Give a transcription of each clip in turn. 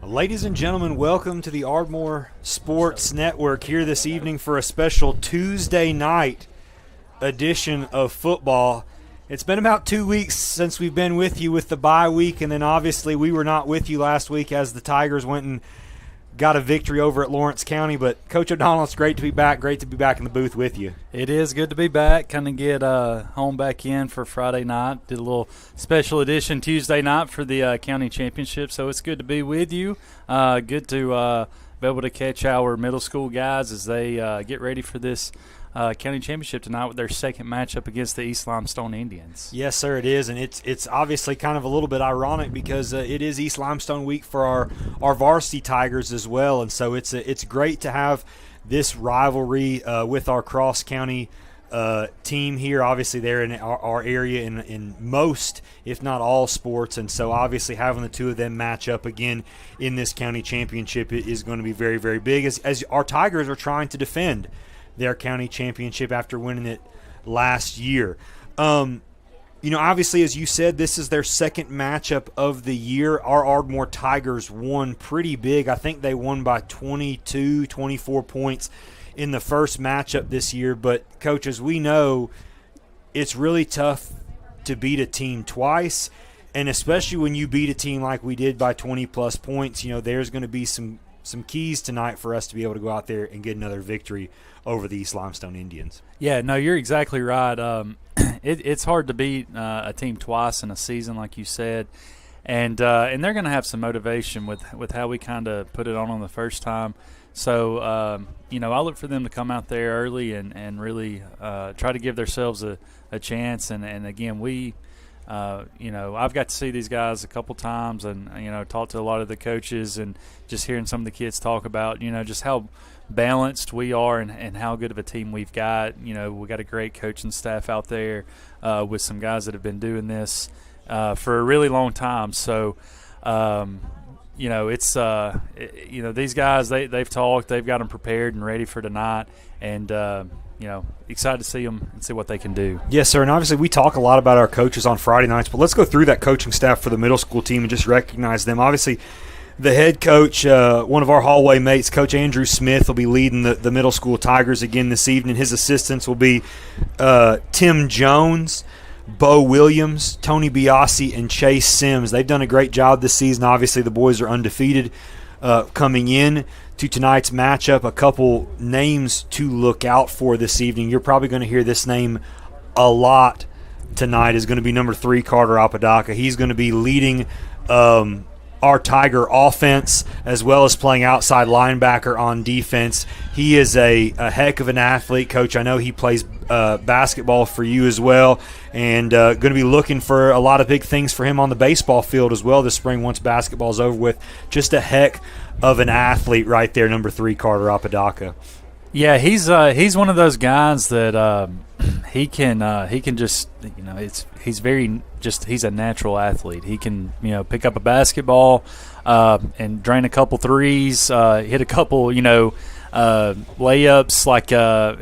Ladies and gentlemen, welcome to the Ardmore Sports Network here this evening for a special Tuesday night edition of football. It's been about 2 weeks since we've been with you with the bye week, and then obviously we were not with you last week as the Tigers went and got a victory over at Lawrence County. But Coach O'Donnell, it's great to be back. Great to be back in the booth with you. It is good to be back. Kind of get home back in for Friday night. Did a little special edition Tuesday night for the county championship. So it's good to be with you. Good to be able to catch our middle school guys as they get ready for this county championship tonight with their second matchup against the East Limestone Indians. Yes, sir, it is, and it's obviously kind of a little bit ironic because it is East Limestone week for our varsity Tigers as well, and so it's great to have this rivalry with our cross county team here. Obviously, they're in our area in most, if not all, sports, and so obviously having the two of them match up again in this county championship is going to be very, very big as our Tigers are trying to defend their county championship after winning it last year. Obviously, as you said, this is their second matchup of the year. Our Ardmore Tigers won pretty big. I think they won by 22, 24 points in the first matchup this year. But, Coach, as we know, it's really tough to beat a team twice, and especially when you beat a team like we did by 20-plus points, there's going to be some keys tonight for us to be able to go out there and get another victory over the East Limestone Indians. Yeah, no, you're exactly right. It's hard to beat a team twice in a season, like you said, and they're going to have some motivation with how we kind of put it on the first time. So, I look for them to come out there early and really try to give themselves a chance. And again, I've got to see these guys a couple times and, talk to a lot of the coaches and just hearing some of the kids talk about, just how balanced we are and how good of a team we've got. We got a great coaching staff out there with some guys that have been doing this for a really long time. So, it's these guys, they've talked, they've got them prepared and ready for tonight, and excited to see them and see what they can do. Yes, sir, and obviously we talk a lot about our coaches on Friday nights, but let's go through that coaching staff for the middle school team and just recognize them. Obviously, the head coach, one of our hallway mates, Coach Andrew Smith, will be leading the middle school Tigers again this evening. His assistants will be Tim Jones, Bo Williams, Tony Biasi, and Chase Sims. They've done a great job this season. Obviously, the boys are undefeated coming in to tonight's matchup. A couple names to look out for this evening. You're probably going to hear this name a lot tonight. Is going to be number 3, Carter Apodaca. He's going to be leading our Tiger offense as well as playing outside linebacker on defense. He is a heck of an athlete, Coach. I know he plays basketball for you as well, and going to be looking for a lot of big things for him on the baseball field as well this spring once basketball's over with. Just a heck of an athlete right there, number 3, Carter Apodaca. Yeah, he's one of those guys that he can just he's a natural athlete. He can pick up a basketball and drain a couple threes, hit a couple layups like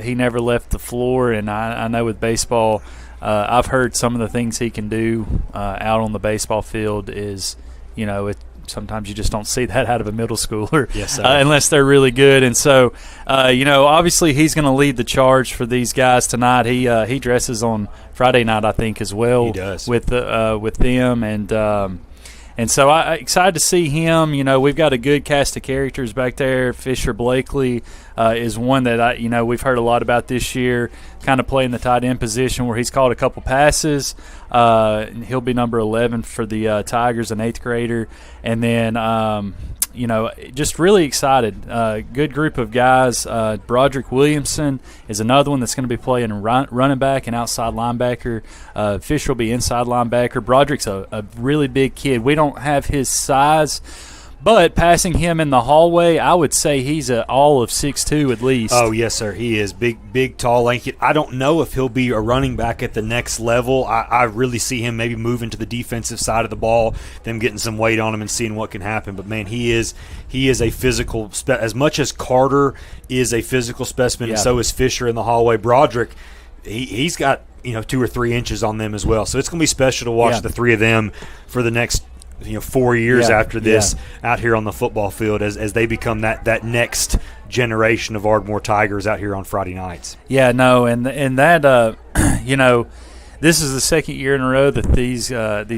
he never left the floor. And I know with baseball, I've heard some of the things he can do out on the baseball field is sometimes you just don't see that out of a middle schooler. Yes, unless they're really good. And so, obviously he's going to lead the charge for these guys tonight. He dresses on Friday night, I think, as well. He does. With them. And so I'm excited to see him. We've got a good cast of characters back there. Fisher Blakely is one that we've heard a lot about this year, kind of playing the tight end position where he's caught a couple passes. He'll be number 11 for the Tigers, an 8th grader. And then, just really excited. Good group of guys. Broderick Williamson is another one that's going to be playing running back and outside linebacker. Fisher will be inside linebacker. Broderick's a really big kid. We don't have his size, but passing him in the hallway, I would say he's all of 6'2" at least. Oh, yes, sir. He is big, tall, lanky. I don't know if he'll be a running back at the next level. I really see him maybe moving to the defensive side of the ball, them getting some weight on him and seeing what can happen. But, man, he is a physical as much as Carter is a physical specimen, yeah. And so is Fisher in the hallway. Broderick, he's got 2 or 3 inches on them as well. So it's going to be special to watch the three of them for the next 4 years Yeah, after this out here on the football field as they become that next generation of Ardmore Tigers out here on Friday nights. Yeah, no, and that this is the second year in a row that these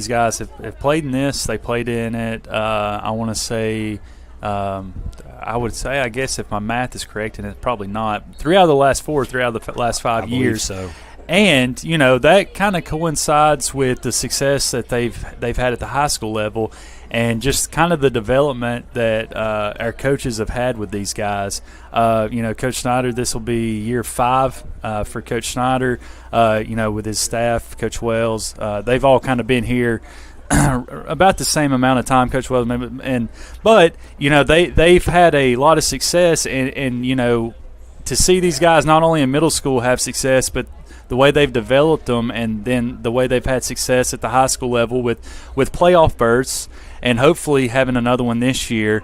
guys have played in this. They played in it. I want to say. I would say, I guess, if my math is correct, and it's probably not, 3 out of the last 4, 3 out of the last 5 years. So. And that kind of coincides with the success that they've had at the high school level, and just kind of the development that our coaches have had with these guys. Coach Snyder, this will be year 5 for Coach Snyder. With his staff, Coach Wells, they've all kind of been here about the same amount of time, Coach Wells, but they've had a lot of success, and to see these guys not only in middle school have success, but the way they've developed them, and then the way they've had success at the high school level with playoff berths, and hopefully having another one this year,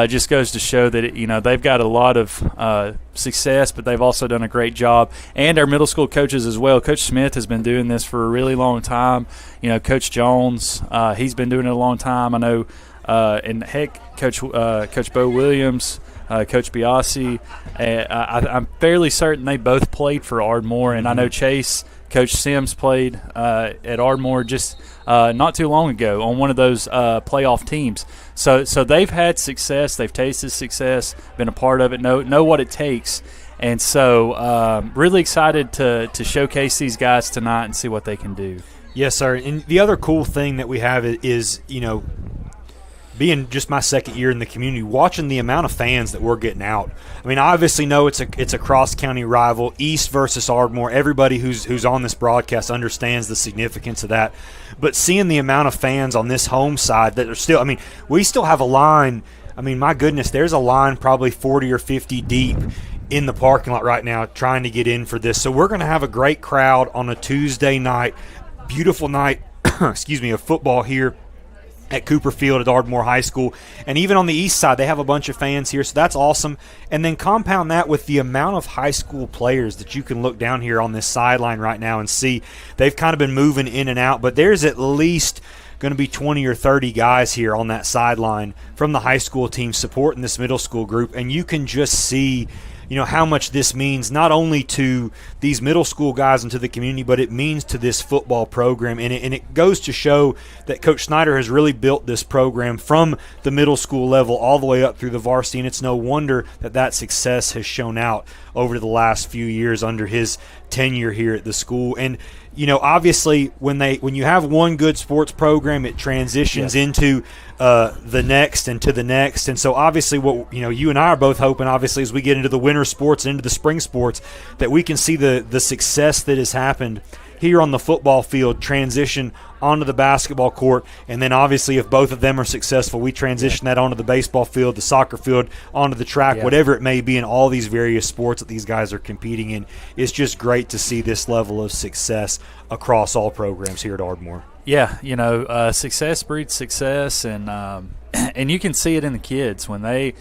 just goes to show that they've got a lot of success, but they've also done a great job. And our middle school coaches as well. Coach Smith has been doing this for a really long time. Coach Jones, he's been doing it a long time. I know, and heck, Coach Bo Williams, Coach Biasi, I'm fairly certain they both played for Ardmore, and I know Chase, Coach Sims played at Ardmore just not too long ago on one of those playoff teams. So they've had success, they've tasted success, been a part of it, know what it takes, and so really excited to showcase these guys tonight and see what they can do. Yes, sir. And the other cool thing that we have is being just my second year in the community, watching the amount of fans that we're getting out. I mean, I obviously know it's a cross-county rival, East versus Ardmore. Everybody who's on this broadcast understands the significance of that. But seeing the amount of fans on this home side that are still – I mean, we still have a line. I mean, my goodness, there's a line probably 40 or 50 deep in the parking lot right now trying to get in for this. So we're going to have a great crowd on a Tuesday night, beautiful night, of football here at Cooper Field at Ardmore High School. And even on the east side, they have a bunch of fans here, so that's awesome. And then compound that with the amount of high school players that you can look down here on this sideline right now and see. They've kind of been moving in and out, but there's at least going to be 20 or 30 guys here on that sideline from the high school team supporting this middle school group, and you can just see how much this means not only to these middle school guys and to the community, but it means to this football program. And it goes to show that Coach Snyder has really built this program from the middle school level all the way up through the varsity, and it's no wonder that success has shown out over the last few years under his tenure here at the school. And obviously when you have one good sports program, it transitions into the next and to the next. And so obviously what you and I are both hoping, obviously, as we get into the winter sports and into the spring sports, that we can see the success that has happened here on the football field transition onto the basketball court, and then obviously if both of them are successful, we transition that onto the baseball field, the soccer field, onto the track, whatever it may be in all these various sports that these guys are competing in. It's just great to see this level of success across all programs here at Ardmore. Yeah, success breeds success, and you can see it in the kids when they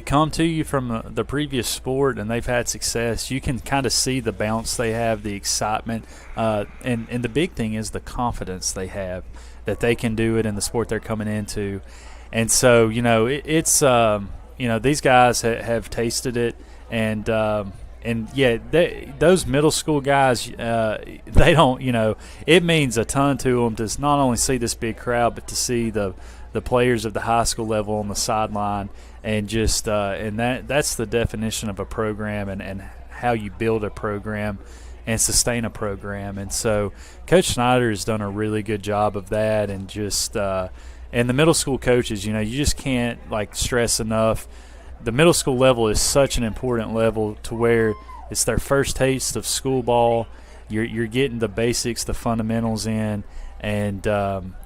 come to you from the previous sport and they've had success. You can kind of see the bounce they have, the excitement, and the big thing is the confidence they have that they can do it in the sport they're coming into. And so it's these guys have tasted it, and those middle school guys, they don't, it means a ton to them to not only see this big crowd, but to see the players of the high school level on the sideline, and just and that's the definition of a program, and how you build a program and sustain a program. And so Coach Snyder has done a really good job of that, and just and the middle school coaches, you just can't stress enough. The middle school level is such an important level to where it's their first taste of school ball. You're getting the basics, the fundamentals in, and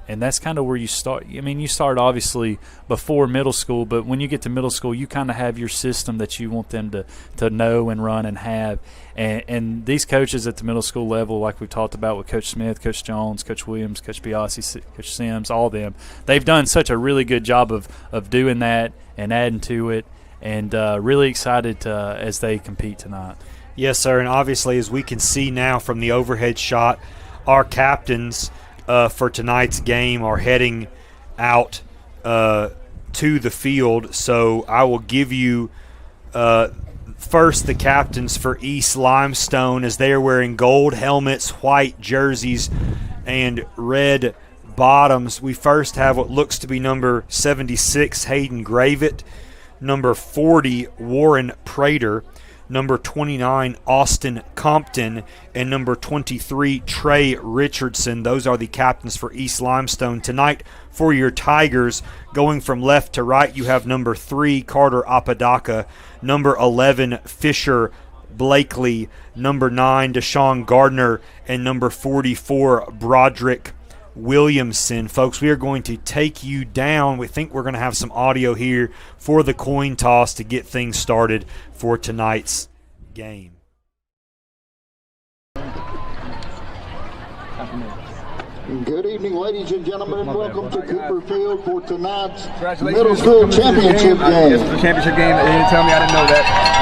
that's kind of where you start. I mean, you start obviously before middle school, but when you get to middle school, you kind of have your system that you want them to know and run and have. And these coaches at the middle school level, like we talked about with Coach Smith, Coach Jones, Coach Williams, Coach Biasi, Coach Sims, all of them, they've done such a really good job of doing that and adding to it. And really excited as they compete tonight. Yes, sir. And obviously, as we can see now from the overhead shot, our captains for tonight's game are heading out to the field. So I will give you first the captains for East Limestone, as they are wearing gold helmets, white jerseys, and red bottoms. We first have what looks to be number 76, Hayden Gravett, number 40, Warren Prater, number 29, Austin Compton, and number 23, Trey Richardson. Those are the captains for East Limestone. Tonight, for your Tigers, going from left to right, you have number 3, Carter Apodaca, number 11, Fisher Blakely, number 9, Deshaun Gardner, and number 44, Broderick Williamson. Folks, we are going to take you down. We think we're going to have some audio here for the coin toss to get things started for tonight's game. Good evening, ladies and gentlemen. Welcome to Cooper Field for tonight's middle school championship game. Yes, the championship game. They didn't tell me. I didn't know that.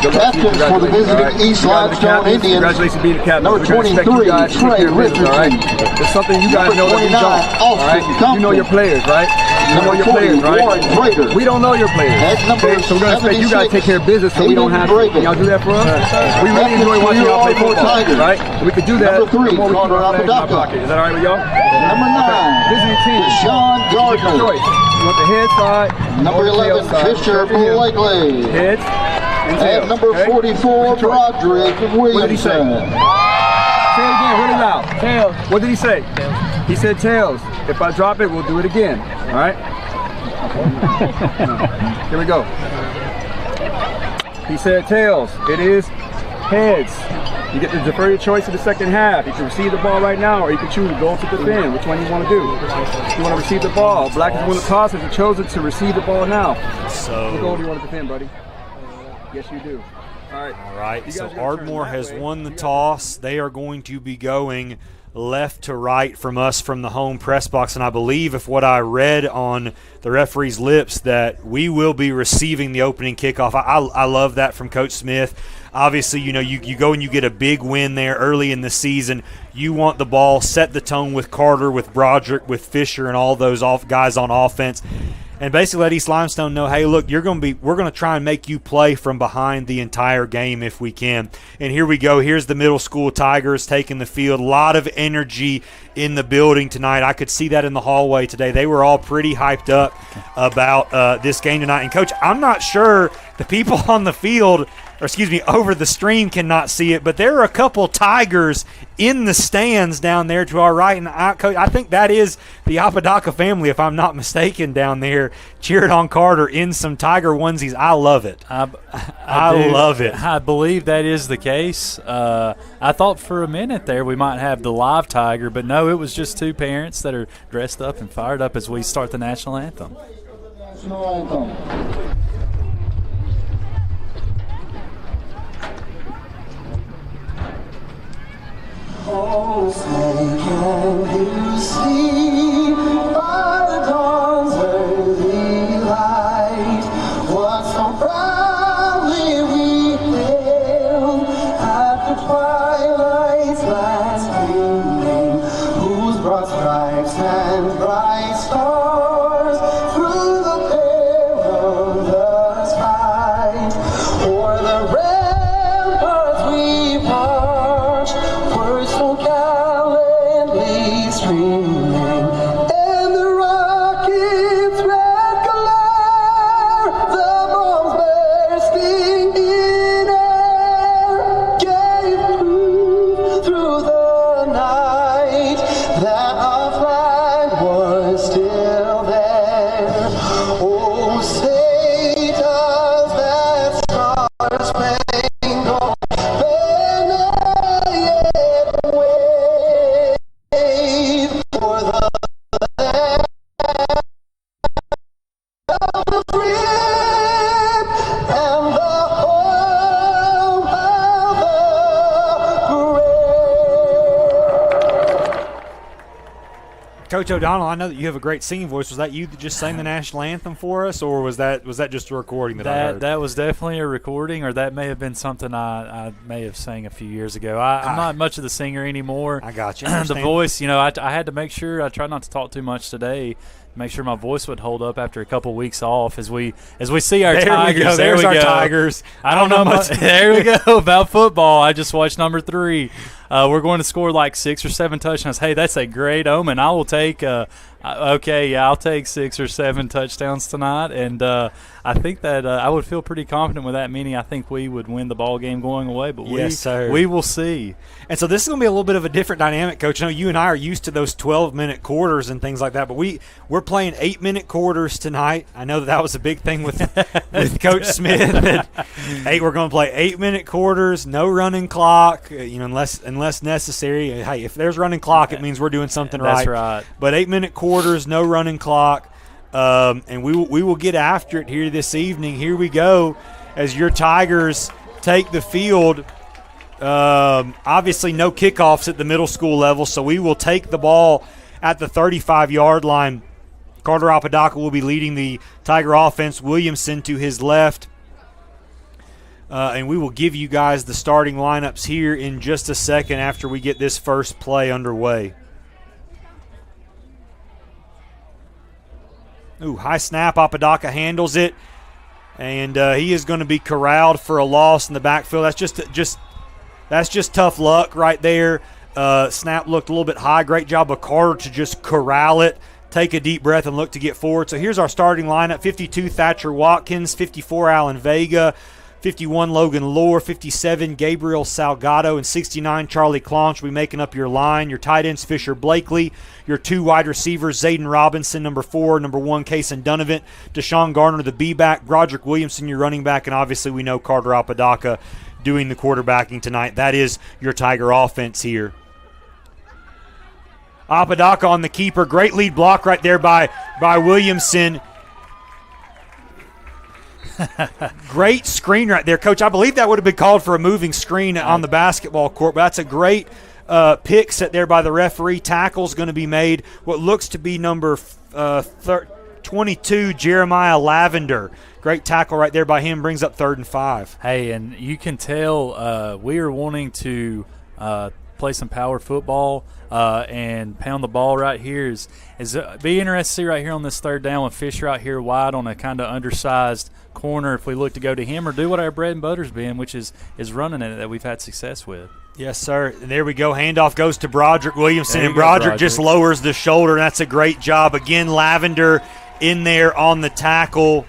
Captains for the visiting East Limestone Indians. Congratulations being the captain. Number 23, Trey Richardson. All right? It's something you guys know that we don't. All right? You know your players, right? You know your players, right? We don't know your players. Okay? So we're going to expect you guys to take care of business so we don't have to. Can y'all do that for us? We really enjoy watching y'all play football, right? We could do that. Number 3, Carter Apodaca. Is that all right with y'all? Number 9, visiting team. Deshaun Gardner. You want the head side? Number 11, Fisher Blakely. Heads. And number 44, Broderick Williamson. What did he say? Say it again, really loud. Tails. What did he say? Tails. He said tails. If I drop it, we'll do it again. All right? Here we go. He said tails. It is heads. You get to defer your choice to the second half. You can receive the ball right now, or you can choose to go to defend. Which one you want to do? You want to receive the ball. Black is one of the tosses. You chosen to receive the ball now. So what goal do you want to defend, buddy? Yes, you do. All right. So Ardmore has won the toss. They are going to be going left to right from us from the home press box. And I believe, if what I read on the referee's lips, that we will be receiving the opening kickoff. I love that from Coach Smith. Obviously, you know, you go and you get a big win there early in the season. You want the ball, set the tone with Carter, with Broderick, with Fisher, and all those guys on offense. And basically let East Limestone know, hey, look, we're going to try and make you play from behind the entire game if we can. And here we go. Here's the middle school Tigers taking the field. A lot of energy in the building tonight. I could see that in the hallway today. They were all pretty hyped up about this game tonight. And, Coach, I'm not sure the people on the field – or excuse me, over the stream cannot see it, but there are a couple Tigers in the stands down there to our right, and I think that is the Apodaca family, if I'm not mistaken, down there cheering on Carter in some Tiger onesies. I love it. I love it. I believe that is the case. I thought for a minute there we might have the live Tiger, but no, it was just two parents that are dressed up and fired up as we start the national anthem. Oh, say can you see by the dawn's early light what so proudly we hailed at the twilight's last gleaming, whose broad stripes and bright stars through the perilous fight o'er the ramparts we marched, so gallantly streaming, and the rocket's red glare, the bombs bursting in air, gave proof through the night that our flag was Coach O'Donnell, I know that you have a great singing voice. Was that you that just sang the national anthem for us, or was that just a recording that I heard? That was definitely a recording, or that may have been something I may have sang a few years ago. I'm not much of the singer anymore. I got you. The voice, I had to make sure I tried not to talk too much today. Make sure my voice would hold up after a couple weeks off as we see our Tigers. There's our Tigers. I don't know much. There we go about football. I just watched number 3. We're going to score like 6 or 7 touchdowns. Hey, that's a great omen. I will take. I'll take 6 or 7 touchdowns tonight, and I think that I would feel pretty confident with that. Meaning, I think we would win the ball game going away. But yes, sir. We will see. And so this is going to be a little bit of a different dynamic, Coach. I know you and I are used to those 12-minute quarters and things like that, but we're playing 8-minute quarters tonight. I know that was a big thing with Coach Smith. We're going to play 8-minute quarters, no running clock, unless necessary. Hey, if there's running clock, it means we're doing something right. That's right. But 8-minute quarters, no running clock, and we will get after it here this evening. Here we go as your Tigers take the field. Obviously no kickoffs at the middle school level, so we will take the ball at the 35-yard line. Carter Apodaca will be leading the Tiger offense. Williamson to his left. And we will give you guys the starting lineups here in just a second after we get this first play underway. Ooh, high snap. Apodaca handles it. And he is going to be corralled for a loss in the backfield. That's just tough luck right there. Snap looked a little bit high. Great job of Carter to just corral it, take a deep breath, and look to get forward. So here's our starting lineup. 52, Thatcher Watkins. 54, Allen Vega. 51, Logan Lohr. 57, Gabriel Salgado. And 69, Charlie Claunch will be making up your line. Your tight ends, Fisher Blakely. Your 2 wide receivers, Zayden Robinson, number 4. Number 1, Kason Donovan. Deshaun Garner, the B-back. Broderick Williamson, your running back. And obviously we know Carter Apodaca doing the quarterbacking tonight. That is your Tiger offense here. Apodaca on the keeper. Great lead block right there by Williamson. Great screen right there, Coach. I believe that would have been called for a moving screen on the basketball court, but that's a great pick set there by the referee. Tackle's going to be made. What looks to be number 22, Jeremiah Lavender. Great tackle right there by him. Brings up 3rd and 5. Hey, and you can tell we are wanting to play some power football and pound the ball right here. Is be interested to see right here on this 3rd down with Fisher out here wide on a kind of undersized corner if we look to go to him or do what our bread and butter's been, which is running it that we've had success with. Yes, sir. And there we go. Handoff goes to Broderick Williamson, and Broderick just lowers the shoulder. That's a great job. Again, Lavender in there on the tackle,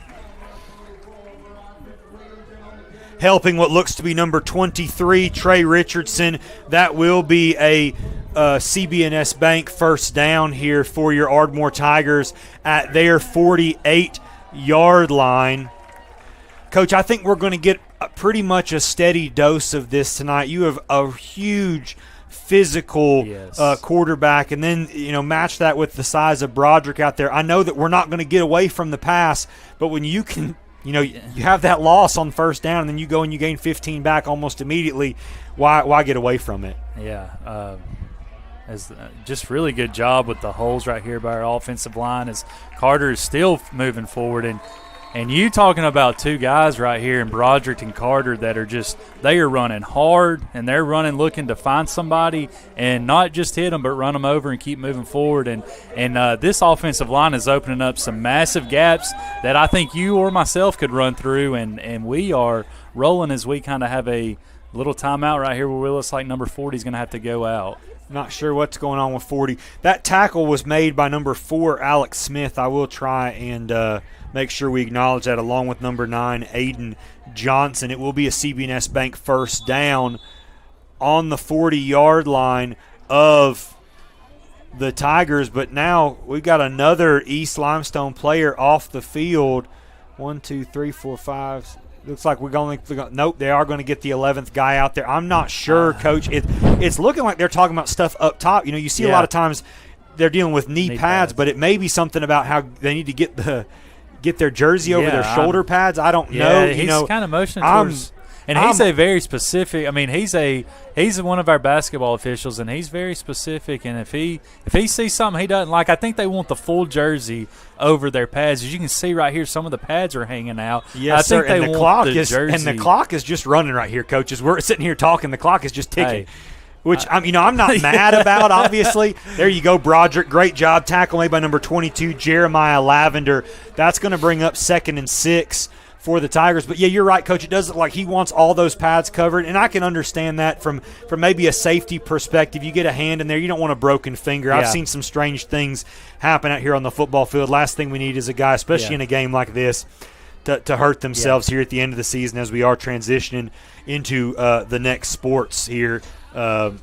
helping what looks to be number 23, Trey Richardson. That will be a CB&S Bank first down here for your Ardmore Tigers at their 48-yard line. Coach, I think we're going to get pretty much a steady dose of this tonight. You have a huge physical quarterback, and then match that with the size of Broderick out there. I know that we're not going to get away from the pass, but when you can you have that loss on first down and then you go and you gain 15 back almost immediately, why get away from it? Yeah, just really good job with the holes right here by our offensive line as Carter is still moving forward. And you talking about 2 guys right here in Broderick and Carter that are they are running hard, and they're running looking to find somebody and not just hit them but run them over and keep moving forward. And this offensive line is opening up some massive gaps that I think you or myself could run through, and we are rolling as we kind of have a little timeout right here where it looks like number 40 is going to have to go out. Not sure what's going on with 40. That tackle was made by number 4, Alex Smith. I will try and make sure we acknowledge that, along with number 9, Aiden Johnson. It will be a CB&S Bank first down on the 40-yard line of the Tigers. But now we've got another East Limestone player off the field. 1, 2, 3, 4, 5. Looks like nope, they are going to get the 11th guy out there. I'm not sure, Coach. It's looking like they're talking about stuff up top. You see a lot of times they're dealing with knee pads, but it may be something about how they need to get their jersey over their shoulder pads. I don't know. He's kind of motioning towards And he's a very specific. I mean, he's one of our basketball officials, and he's very specific. And if he sees something he doesn't like, I think they want the full jersey over their pads. As you can see right here, some of the pads are hanging out. Yes, I think sir. they want the jersey. And the clock is just running right here, coaches. We're sitting here talking. The clock is just ticking. Hey. Which, I'm not mad about, obviously. There you go, Broderick. Great job. Tackle made by number 22, Jeremiah Lavender. That's going to bring up 2nd and 6 for the Tigers. But, yeah, you're right, Coach. It does look like he wants all those pads covered, and I can understand that from maybe a safety perspective. You get a hand in there, you don't want a broken finger. Yeah. I've seen some strange things happen out here on the football field. Last thing we need is a guy, especially in a game like this, to hurt themselves here at the end of the season as we are transitioning into the next sports here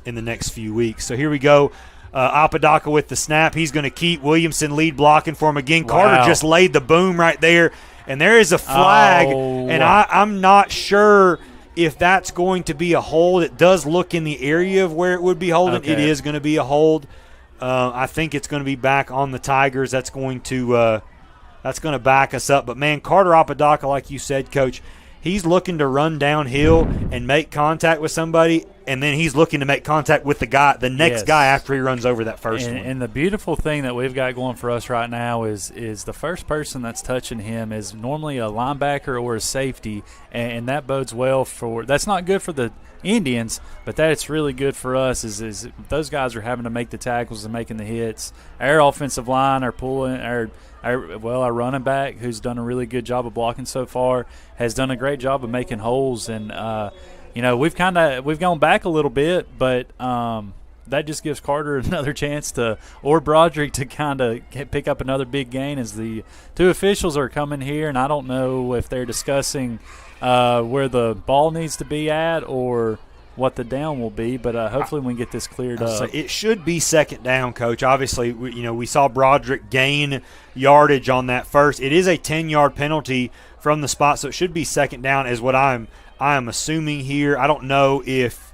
in the next few weeks. So here we go. Apodaca with the snap. He's going to keep Williamson lead blocking for him again. Wow. Carter just laid the boom right there, and there is a flag, and I'm not sure if that's going to be a hold. It does look in the area of where it would be holding. Okay. It is going to be a hold. I think it's going to be back on the Tigers. That's going to back us up. But, man, Carter Apodaca, like you said, Coach, he's looking to run downhill and make contact with somebody, and then he's looking to make contact with the next guy after he runs over that first one. And the beautiful thing that we've got going for us right now is the first person that's touching him is normally a linebacker or a safety, and that bodes well for – that's not good for the Indians, but that's really good for us is those guys are having to make the tackles and making the hits. Our offensive line are pulling our running back, who's done a really good job of blocking so far, has done a great job of making holes. And, we've gone back a little bit, but that just gives Carter another chance or Broderick to kind of pick up another big gain as the two officials are coming here. And I don't know if they're discussing where the ball needs to be at or what the down will be, but hopefully we can get this cleared up. So it should be 2nd down, Coach. Obviously, we saw Broderick gain yardage on that first. It is a 10-yard penalty from the spot, so it should be 2nd down is what I am assuming here. I don't know if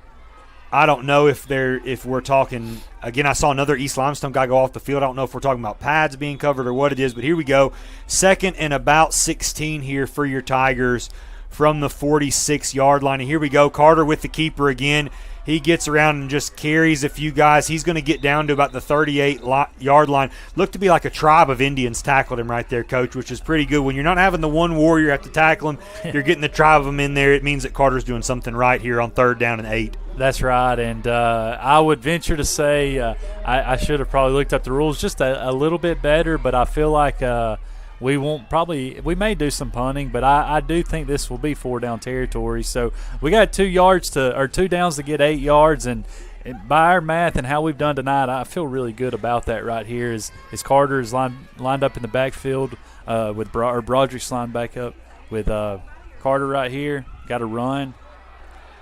we're talking – again, I saw another East Limestone guy go off the field. I don't know if we're talking about pads being covered or what it is, but here we go. 2nd and about 16 here for your Tigers from the 46-yard line. And here we go. Carter with the keeper again. He gets around and just carries a few guys. He's going to get down to about the 38-yard line. Looked to be like a tribe of Indians tackled him right there, Coach, which is pretty good. When you're not having the one warrior have to tackle him, you're getting the tribe of them in there. It means that Carter's doing something right here on 3rd down and 8. That's right, and I would venture to say I should have probably looked up the rules just a little bit better, but I feel like we may do some punting, but I do think this will be 4-down territory. So we got 2 downs to get 8 yards, and by our math and how we've done tonight, I feel really good about that right here. As Carter is lined up in the backfield with Broderick's lined back up with Carter right here. Got to run.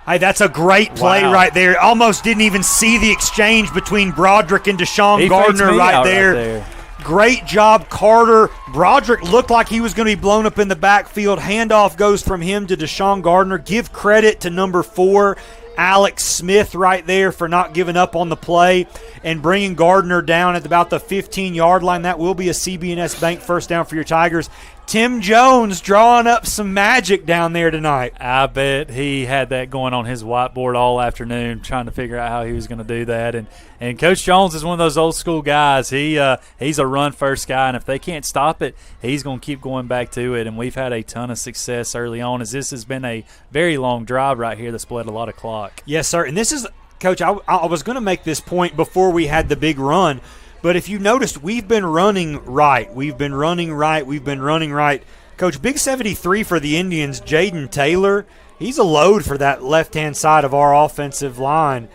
Hey, that's a great play right there. Almost didn't even see the exchange between Broderick and Deshaun Gardner right there. Great job, Carter. Broderick looked like he was going to be blown up in the backfield. Handoff goes from him to Deshaun Gardner. Give credit to number 4, Alex Smith, right there for not giving up on the play and bringing Gardner down at about the 15-yard line. That will be a CB&S Bank first down for your Tigers. Tim Jones drawing up some magic down there tonight. I bet he had that going on his whiteboard all afternoon trying to figure out how he was going to do that. And Coach Jones is one of those old school guys. He's a run-first guy, and if they can't stop it, he's going to keep going back to it. And we've had a ton of success early on as this has been a very long drive right here that's bled a lot of clock. Yes, sir. And this is – Coach, I was going to make this point before we had the big run, but if you noticed, we've been running right. We've been running right. Coach, big 73 for the Indians, Jaden Taylor, he's a load for that left-hand side of our offensive line.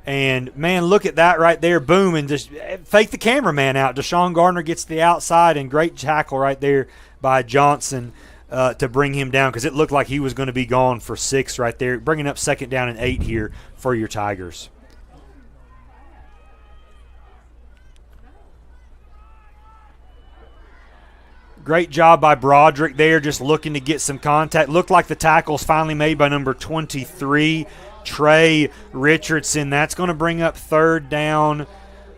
And, man, look at that right there. Boom, and just fake the cameraman out. Deshaun Gardner gets to the outside, and great tackle right there by Johnson to bring him down because it looked like he was going to be gone for 6 right there, bringing up 2nd down and 8 here for your Tigers. Great job by Broderick there, just looking to get some contact. Looked like the tackle's finally made by number 23, Trey Richardson. That's going to bring up 3rd down.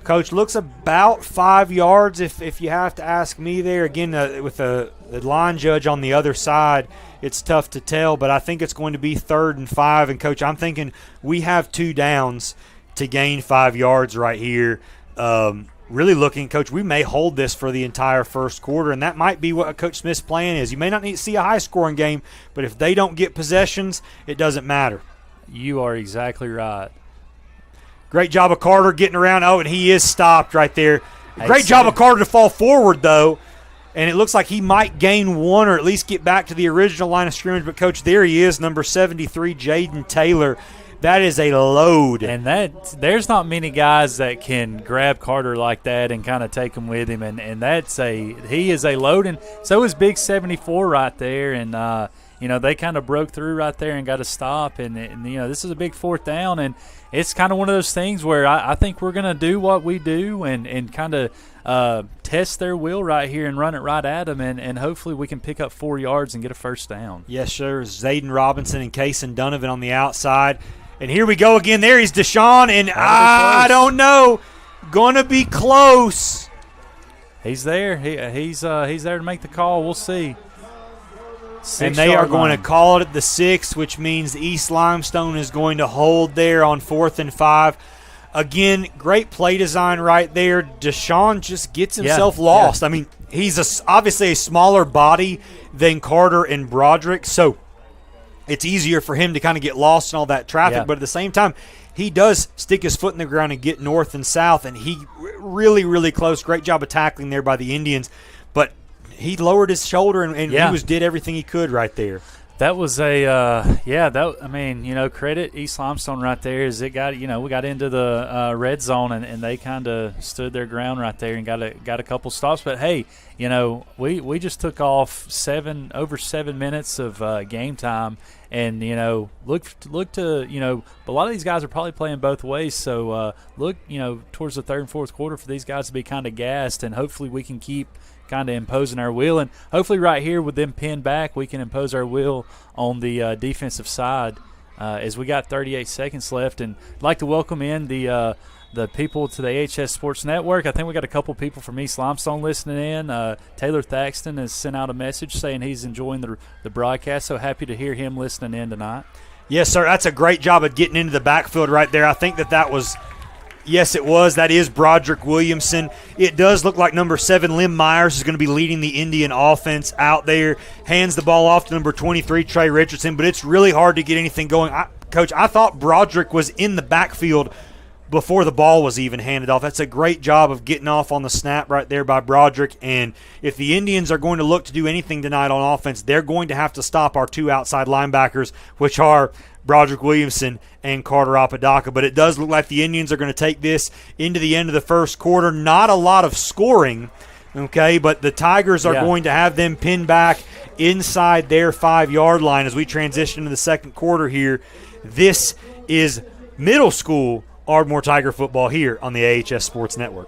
Coach, looks about 5 yards if you have to ask me there. Again, with a the line judge on the other side, it's tough to tell, but I think it's going to be 3rd and 5. And, Coach, I'm thinking we have 2 downs to gain 5 yards right here. Really looking, Coach, we may hold this for the entire first quarter, and that might be what Coach Smith's plan is. You may not need to see a high-scoring game, but if they don't get possessions, it doesn't matter. You are exactly right. Great job of Carter getting around. Oh, and he is stopped right there. Great job of Carter to fall forward, though. And it looks like he might gain 1 or at least get back to the original line of scrimmage. But, Coach, there he is, number 73, Jaden Taylor. That is a load. And there's not many guys that can grab Carter like that and kind of take him with him. And he is a load. And so is Big 74 right there. And, they kind of broke through right there and got a stop. And this is a big 4th down. And it's kind of one of those things where I think we're going to do what we do and kind of test their will right here and run it right at them. And hopefully we can pick up 4 yards and get a first down. Yes, sir. Zayden Robinson and Kaysen Donovan on the outside. And here we go again. There he's Deshaun, and I don't know. Gonna be close. He's there. He's there to make the call. We'll see. And they are going to call it at the 6, which means East Limestone is going to hold there on 4th and 5. Again, great play design right there. Deshaun just gets himself lost. I mean, he's obviously a smaller body than Carter and Broderick, so it's easier for him to kind of get lost in all that traffic. But at the same time, he does stick his foot in the ground and get north and south, and he really, really close. Great job of tackling there by the Indians. But he lowered his shoulder and he did everything he could right there. That was credit East Limestone right there as it got, we got into the red zone and they kind of stood their ground right there and got a couple stops. But, hey, we just took off over 7 minutes of game time and, look to, a lot of these guys are probably playing both ways. So, look, towards the 3rd and 4th quarter for these guys to be kind of gassed, and hopefully we can keep kind of imposing our will. And hopefully right here with them pinned back, we can impose our will on the defensive side as we got 38 seconds left. And I'd like to welcome in the people to the AHS Sports Network. I think we got a couple people from East Limestone listening in. Taylor Thaxton has sent out a message saying he's enjoying the broadcast, so happy to hear him listening in tonight. Yes, sir. That's a great job of getting into the backfield right there. I think that was – yes, it was. That is Broderick Williamson. It does look like number 7, Lim Myers, is going to be leading the Indian offense out there. Hands the ball off to number 23, Trey Richardson, but it's really hard to get anything going. Coach, I thought Broderick was in the backfield before the ball was even handed off. That's a great job of getting off on the snap right there by Broderick. And if the Indians are going to look to do anything tonight on offense, they're going to have to stop our 2 outside linebackers, which are Broderick Williamson and Carter Apodaca. But it does look like the Indians are going to take this into the end of the first quarter. Not a lot of scoring, okay, but the Tigers are going to have them pinned back inside their 5-yard line as we transition to the second quarter here. This is middle school Ardmore Tiger football here on the AHS Sports Network.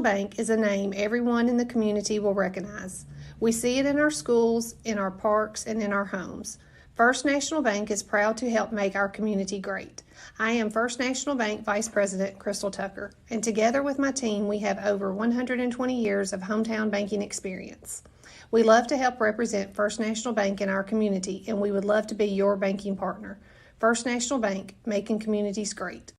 Bank is a name everyone in the community will recognize. We see it in our schools, in our parks, and in our homes. First National Bank is proud to help make our community great. I am First National Bank Vice President Crystal Tucker, and together with my team, we have over 120 years of hometown banking experience. We love to help represent First National Bank in our community, and we would love to be your banking partner. First National Bank, making communities great.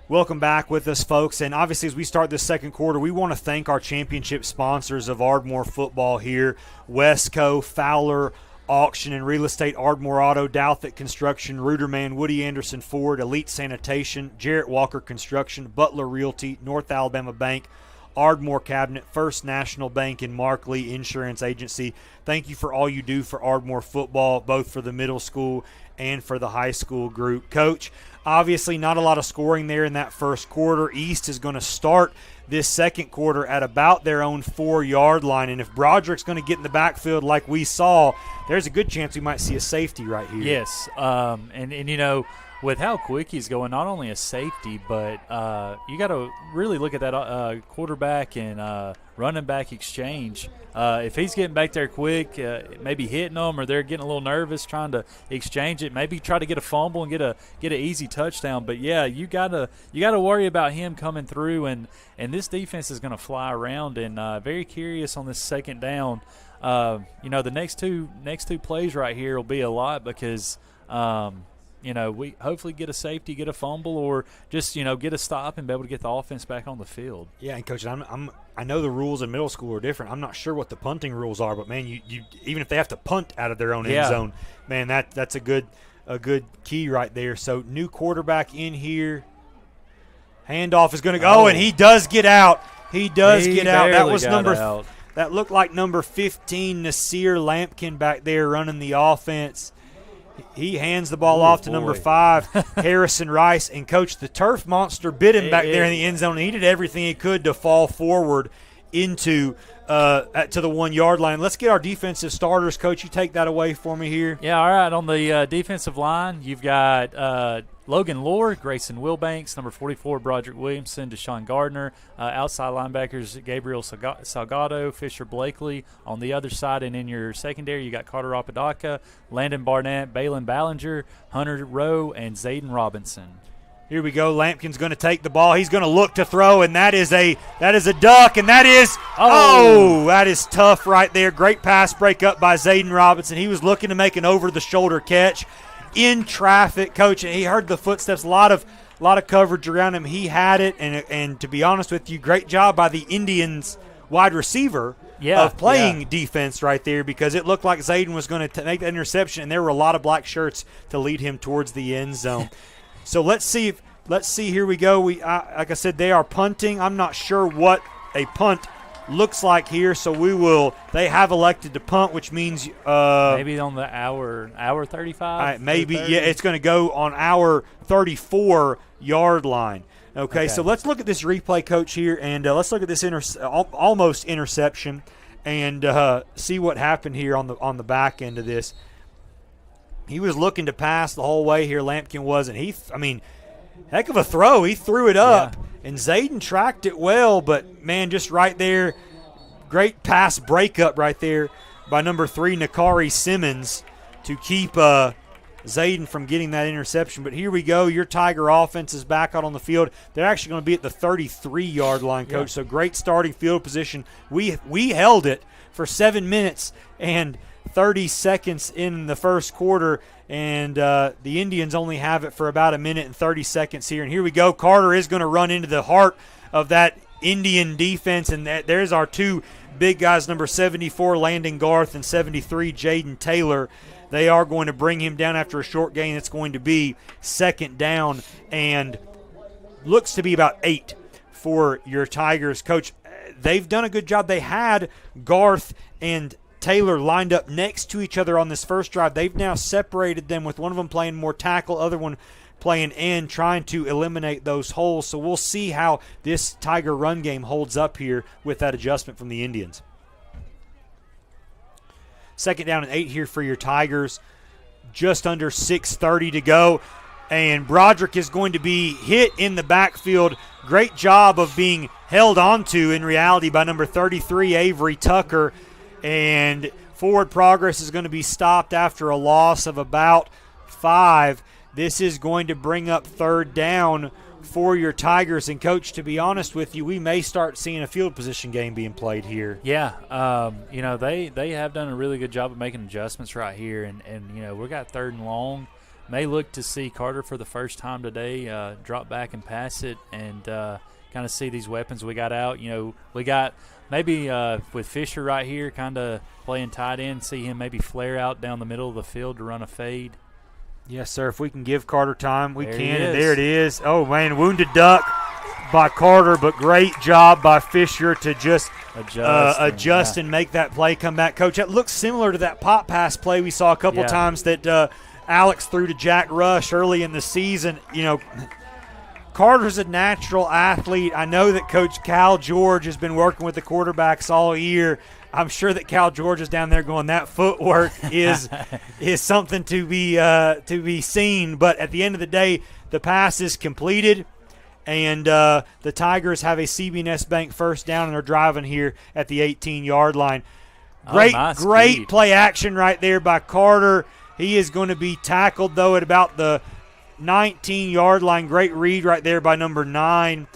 Welcome back with us, folks. And obviously, as we start this second quarter, we want to thank our championship sponsors of Ardmore football here: Westco, Fowler Auction and Real Estate, Ardmore Auto, Douthit Construction, Ruderman, Woody Anderson Ford, Elite Sanitation, Jarrett Walker Construction, Butler Realty, North Alabama Bank, Ardmore Cabinet, First National Bank, and Mark Lee Insurance Agency. Thank you for all you do for Ardmore football, both for the middle school and for the high school group. Coach, obviously not a lot of scoring there in that first quarter. East is going to start this second quarter at about their own 4-yard line, and if Broderick's going to get in the backfield like we saw, there's a good chance we might see a safety right here. Yes, and you know, with how quick he's going, not only a safety, but you got to really look at that quarterback and running back exchange. If he's getting back there quick, maybe hitting them, or they're getting a little nervous trying to exchange it, maybe try to get a fumble and get an easy touchdown. But yeah, you gotta worry about him coming through, and this defense is going to fly around. And very curious on this second down. The next two plays right here will be a lot because. We hopefully get a safety, get a fumble, or just get a stop and be able to get the offense back on the field. Yeah, and Coach, I know the rules in middle school are different. I'm not sure what the punting rules are, but man, you even if they have to punt out of their own end zone, man, that's a good key right there. So new quarterback in here. Handoff is going to go, and he does get out. He get out. That was that looked like number 15, Nasir Lampkin back there running the offense. He hands the ball off to number 5, Harrison Rice. And, Coach, the turf monster bit him back there in the end zone. And he did everything he could to fall forward into to the 1 yard line. Let's get our defensive starters, Coach. You take that away for me here. Yeah, all right. On the defensive line, you've got Logan Lohr, Grayson Wilbanks, number 44, Broderick Williamson, Deshaun Gardner. Outside linebackers, Gabriel Salgado, Fisher Blakely. On the other side and in your secondary, you got Carter Apodaca, Landon Barnett, Balin Ballinger, Hunter Rowe, and Zayden Robinson. Here we go. Lampkin's going to take the ball. He's going to look to throw, and that is a duck, and that is that is tough right there. Great pass break up by Zayden Robinson. He was looking to make an over-the-shoulder catch in traffic, Coach, and he heard the footsteps. A lot of coverage around him. He had it, and to be honest with you, great job by the Indians wide receiver of playing defense right there, because it looked like Zayden was going to make that interception, and there were a lot of black shirts to lead him towards the end zone. So let's see. Here we go. Like I said, they are punting. I'm not sure what a punt looks like here, so they have elected to punt, which means maybe on the hour 35. Maybe it's going to go on our 34-yard line. Okay, so let's look at this replay, Coach, here, and let's look at this almost interception and see what happened here on the back end of this. He was looking to pass the whole way here, Lampkin was, and heck of a throw. He threw it up, and Zayden tracked it well, but, man, just right there, great pass breakup right there by number 3, Nakari Simmons, to keep Zayden from getting that interception. But here we go. Your Tiger offense is back out on the field. They're actually going to be at the 33-yard line, Coach, so great starting field position. We held it for 7 minutes and 30 seconds in the first quarter, and the Indians only have it for about a minute and 30 seconds here. And here we go. Carter is going to run into the heart of that Indian defense, and there's our 2 big guys, number 74, Landon Garth, and 73, Jaden Taylor. They are going to bring him down after a short gain. It's going to be second down, and looks to be about 8 for your Tigers. Coach, they've done a good job. They had Garth and Taylor lined up next to each other on this first drive. They've now separated them, with one of them playing more tackle, other one playing end, trying to eliminate those holes. So we'll see how this Tiger run game holds up here with that adjustment from the Indians. Second down and 8 here for your Tigers. Just under 6:30 to go. And Broderick is going to be hit in the backfield. Great job of being held onto, in reality, by number 33, Avery Tucker. And forward progress is going to be stopped after a loss of about 5. This is going to bring up third down for your Tigers. And, Coach, to be honest with you, we may start seeing a field position game being played here. Yeah, they have done a really good job of making adjustments right here. And we got third and long. May look to see Carter for the first time today drop back and pass it, and kind of see these weapons we got out. We got – maybe with Fisher right here kind of playing tight end, see him maybe flare out down the middle of the field to run a fade. Yes, sir. If we can give Carter time, we can. And there it is. Oh, man, wounded duck by Carter, but great job by Fisher to just adjust and make that play come back. Coach, that looks similar to that pop pass play we saw a couple times that Alex threw to Jack Rush early in the season. Carter's a natural athlete. I know that Coach Cal George has been working with the quarterbacks all year. I'm sure that Cal George is down there going, that footwork is something to be seen. But at the end of the day, the pass is completed, and the Tigers have a CB&S Bank first down, and they're driving here at the 18-yard line. Great play action right there by Carter. He is going to be tackled, though, at about the 19-yard line. Great read right there by number 9,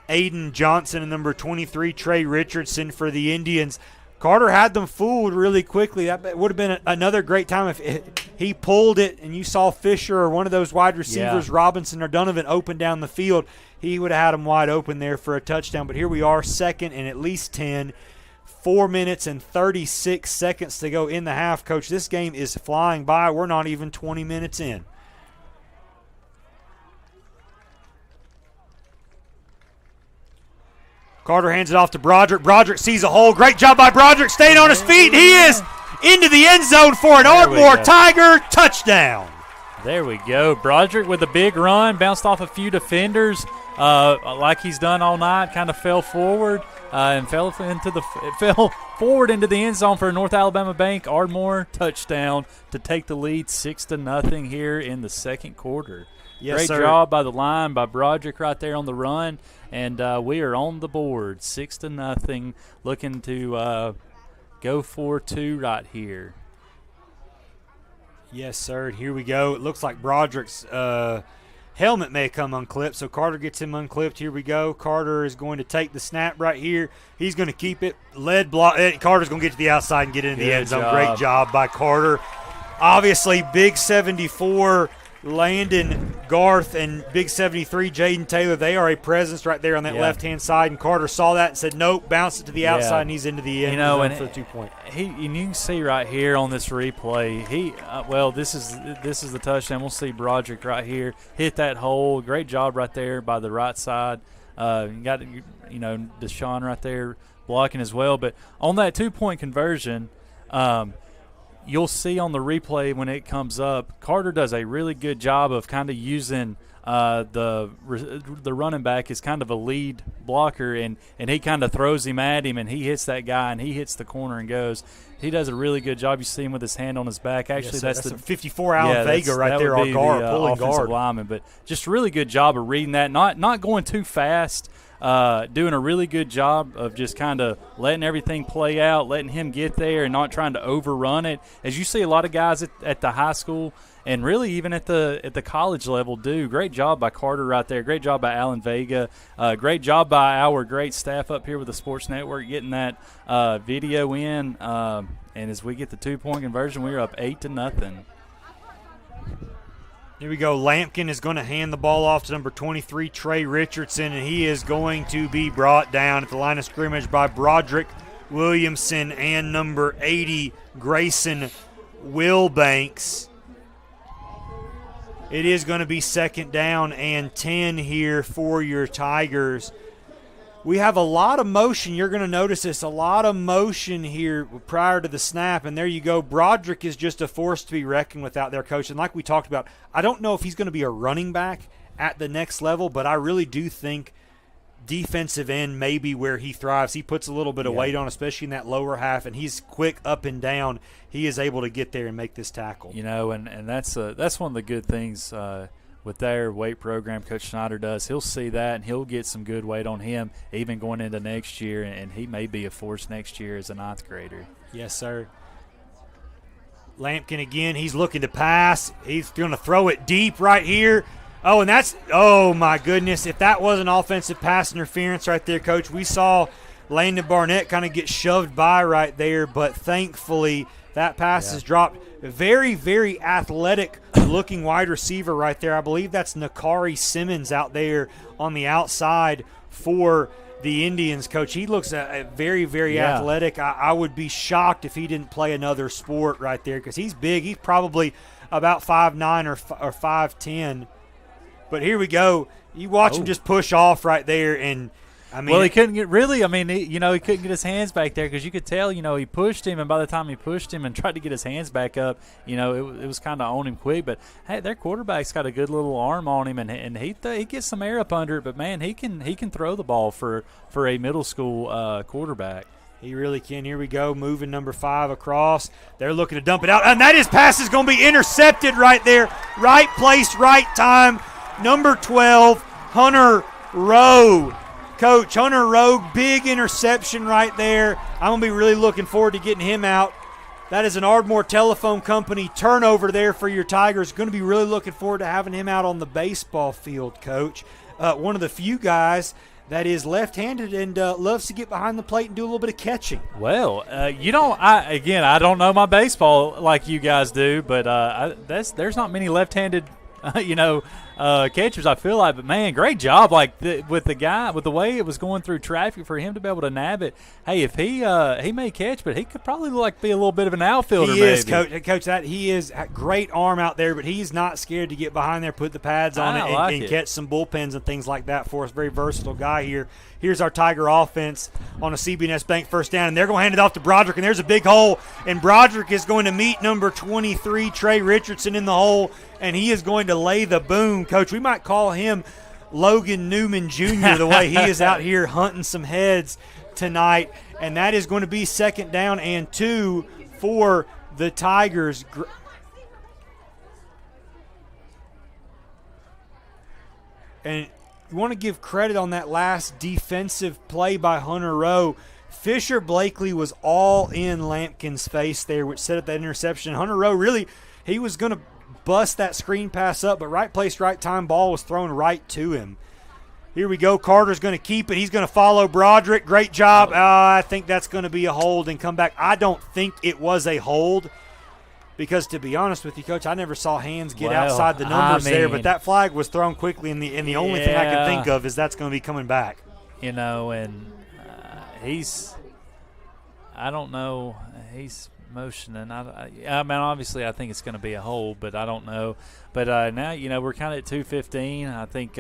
Aiden Johnson, and number 23, Trey Richardson for the Indians. Carter had them fooled really quickly. That would have been another great time if he pulled it and you saw Fisher or one of those wide receivers, Robinson or Donovan, open down the field. He would have had them wide open there for a touchdown. But here we are, second and at least 10. 4 minutes and 36 seconds to go in the half. Coach, this game is flying by. We're not even 20 minutes in. Carter hands it off to Broderick. Broderick sees a hole. Great job by Broderick staying on his feet. He is into the end zone for an Ardmore Tiger touchdown. There we go. Broderick with a big run, bounced off a few defenders like he's done all night, kind of fell forward and fell forward into the end zone for a North Alabama Bank Ardmore touchdown to take the lead 6-0 here in the second quarter. Yes, Great job by the line, by Broderick right there on the run. And we are on the board, 6-0, looking to go for 2 right here. Yes, sir. Here we go. It looks like Broderick's helmet may have come unclipped, so Carter gets him unclipped. Here we go. Carter is going to take the snap right here. He's going to keep it. Lead block. Carter's going to get to the outside and get into the end zone. Great job by Carter. Obviously, big 74 Landon Garth and big 73 Jaden Taylor, they are a presence right there on that left-hand side, and Carter saw that and said, nope, bounce it to the outside, and he's into the end zone for the 2-point. And you can see right here on this replay, this is the touchdown. We'll see Broderick right here hit that hole. Great job right there by the right side. You got Deshaun right there blocking as well. But on that 2-point conversion, you'll see on the replay when it comes up, Carter does a really good job of kind of using the running back as kind of a lead blocker, and he kind of throws him at him, and he hits that guy, and he hits the corner and goes. He does a really good job. You see him with his hand on his back. Actually, that's the 54 Allen Vega right there, our guard, pulling guard. Lineman, but just a really good job of reading that, not going too fast. Doing a really good job of just kind of letting everything play out, letting him get there and not trying to overrun it. As you see a lot of guys at the high school and really even at the college level do. Great job by Carter right there. Great job by Alan Vega. Great job by our great staff up here with the Sports Network getting that video in. And as we get the 2-point conversion, we're up 8-0. Here we go. Lampkin is going to hand the ball off to number 23, Trey Richardson, and he is going to be brought down at the line of scrimmage by Broderick Williamson and number 80, Grayson Wilbanks. It is going to be 2nd down and 10 here for your Tigers. We have a lot of motion. You're going to notice this, a lot of motion here prior to the snap, and there you go. Broderick is just a force to be reckoned with out there, Coach. And like we talked about, I don't know if he's going to be a running back at the next level, but I really do think defensive end may be where he thrives. He puts a little bit of weight on, especially in that lower half, and he's quick up and down. He is able to get there and make this tackle. And that's one of the good things with their weight program Coach Schneider does. He'll see that, and he'll get some good weight on him even going into next year, and he may be a force next year as a 9th grader. Yes, sir. Lampkin again. He's looking to pass. He's going to throw it deep right here. Oh, and that's – oh, my goodness. If that wasn't offensive pass interference right there, Coach, we saw Landon Barnett kind of get shoved by right there, but thankfully that pass is dropped. Very, very athletic-looking wide receiver right there. I believe that's Nakari Simmons out there on the outside for the Indians, Coach. He looks very, very athletic. I would be shocked if he didn't play another sport right there because he's big. He's probably about 5'9" or 5'10". But here we go. You watch him just push off right there, and I mean, well, he couldn't get really. I mean, he couldn't get his hands back there because you could tell. He pushed him, and by the time he pushed him and tried to get his hands back up, it was kind of on him quick. But hey, their quarterback's got a good little arm on him, and he gets some air up under it. But man, he can throw the ball for a middle school quarterback. He really can. Here we go, moving number 5 across. They're looking to dump it out, and pass is going to be intercepted right there. Right place, right time. Number 12, Hunter Rowe. Coach, Hunter Rowe, big interception right there. I'm going to be really looking forward to getting him out. That is an Ardmore Telephone Company turnover there for your Tigers. Going to be really looking forward to having him out on the baseball field, Coach. One of the few guys that is left-handed and loves to get behind the plate and do a little bit of catching. Well, I don't know my baseball like you guys do, but there's not many left-handed catchers, I feel like. But man, great job! With the way it was going through traffic, for him to be able to nab it. Hey, if he may catch, but he could probably be a little bit of an outfielder. He is, maybe. Coach. That he is a great arm out there, but he's not scared to get behind there, put the pads on it, and catch some bullpens and things like that for us. Very versatile guy here. Here's our Tiger offense on a CBNS Bank first down, and they're going to hand it off to Broderick, and there's a big hole, and Broderick is going to meet number 23, Trey Richardson, in the hole, and he is going to lay the boom. Coach, we might call him Logan Newman Jr. the way he is out here hunting some heads tonight, and that is going to be 2nd down and 2 for the Tigers. And you want to give credit on that last defensive play by Hunter Rowe. Fisher Blakely was all in Lampkin's face there, which set up that interception. Hunter Rowe really, he was going to bust that screen pass up, but right place, right time, ball was thrown right to him. Here we go. Carter's going to keep it. He's going to follow Broderick. Great job. I think that's going to be a hold and come back. I don't think it was a hold because, to be honest with you, Coach, I never saw hands get outside the numbers there, but that flag was thrown quickly, and the only thing I can think of is that's going to be coming back. And I don't know, he's motioning. I mean, obviously, I think it's going to be a hold, but I don't know. But now, we're kind of at 2:15. I think,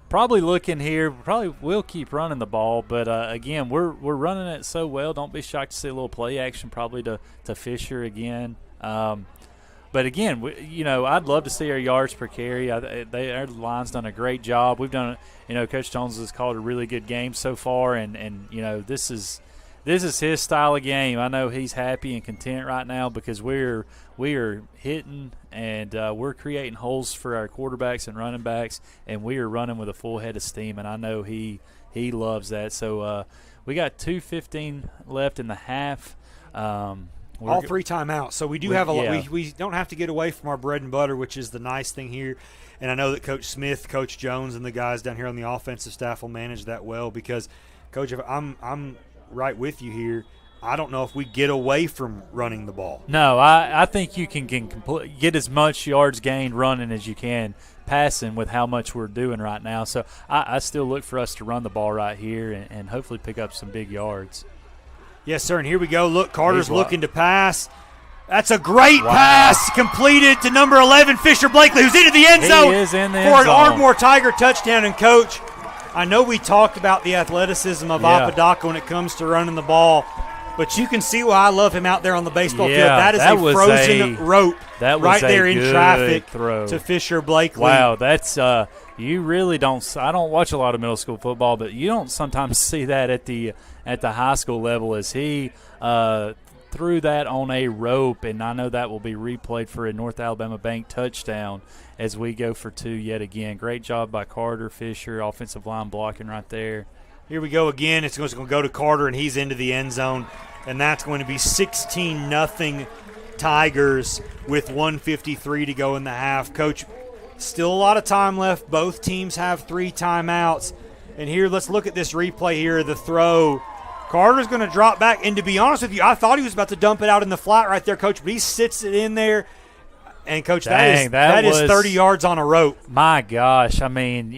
probably looking here, probably will keep running the ball. But, again, we're running it so well. Don't be shocked to see a little play action probably to Fisher again. But, again, I'd love to see our yards per carry. Our line's done a great job. We've done – Coach Jones has called a really good game so far, and this is his style of game. I know he's happy and content right now because we are hitting and we're creating holes for our quarterbacks and running backs, and we are running with a full head of steam, and I know he loves that. So we got 2:15 left in the half. All 3 timeouts. So we do have a lot. We don't have to get away from our bread and butter, which is the nice thing here. And I know that Coach Smith, Coach Jones, and the guys down here on the offensive staff will manage that well because, Coach, if I'm right with you here. I don't know if we get away from running the ball. No, I think you can get as much yards gained running as you can passing with how much we're doing right now. So I still look for us to run the ball right here and hopefully pick up some big yards. Yes, sir, and here we go. Look, Carter's looking to pass. That's a great pass completed to number 11, Fisher Blakely, who's into the end zone for an Ardmore Tiger touchdown. And, Coach, I know we talked about the athleticism of Apodaca when it comes to running the ball, but you can see why I love him out there on the baseball field. That is a frozen rope right there in traffic to Fisher Blakely. Wow, that's you really don't – I don't watch a lot of middle school football, but you don't sometimes see that at the high school level as he threw that on a rope, and I know that will be replayed for a North Alabama Bank touchdown as we go for 2 yet again. Great job by Carter, Fisher, offensive line blocking right there. Here we go again. It's going to go to Carter, and he's into the end zone, and that's going to be 16-0 Tigers with 1:53 to go in the half. Coach, still a lot of time left. Both teams have 3 timeouts. And here, let's look at this replay here of the throw. Carter's going to drop back, and to be honest with you, I thought he was about to dump it out in the flat right there, Coach, but he sits it in there. And, Coach, that is 30 yards on a rope. My gosh. I mean,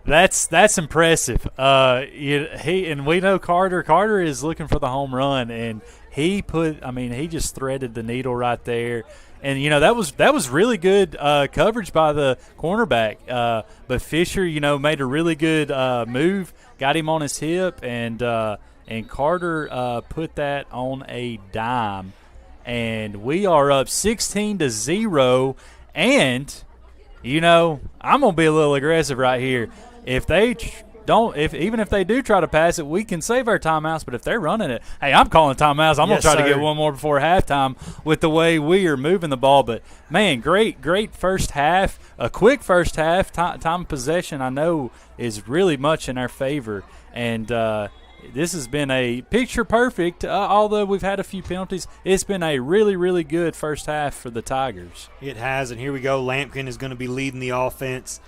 That's impressive. We know Carter. Carter is looking for the home run, and he just threaded the needle right there. And that was really good coverage by the cornerback. But Fisher, made a really good move, got him on his hip, and Carter put that on a dime. And we are up 16-0. And I'm gonna be a little aggressive right here. If they even if they do try to pass it, we can save our timeouts. But if they're running it, hey, I'm calling timeouts. I'm going to try to get one more before halftime with the way we are moving the ball. But, man, great first half. A quick first half. Time of possession, I know, is really much in our favor. And this has been a picture perfect, although we've had a few penalties. It's been a really, really good first half for the Tigers. It has, and here we go. Lampkin is going to be leading the offense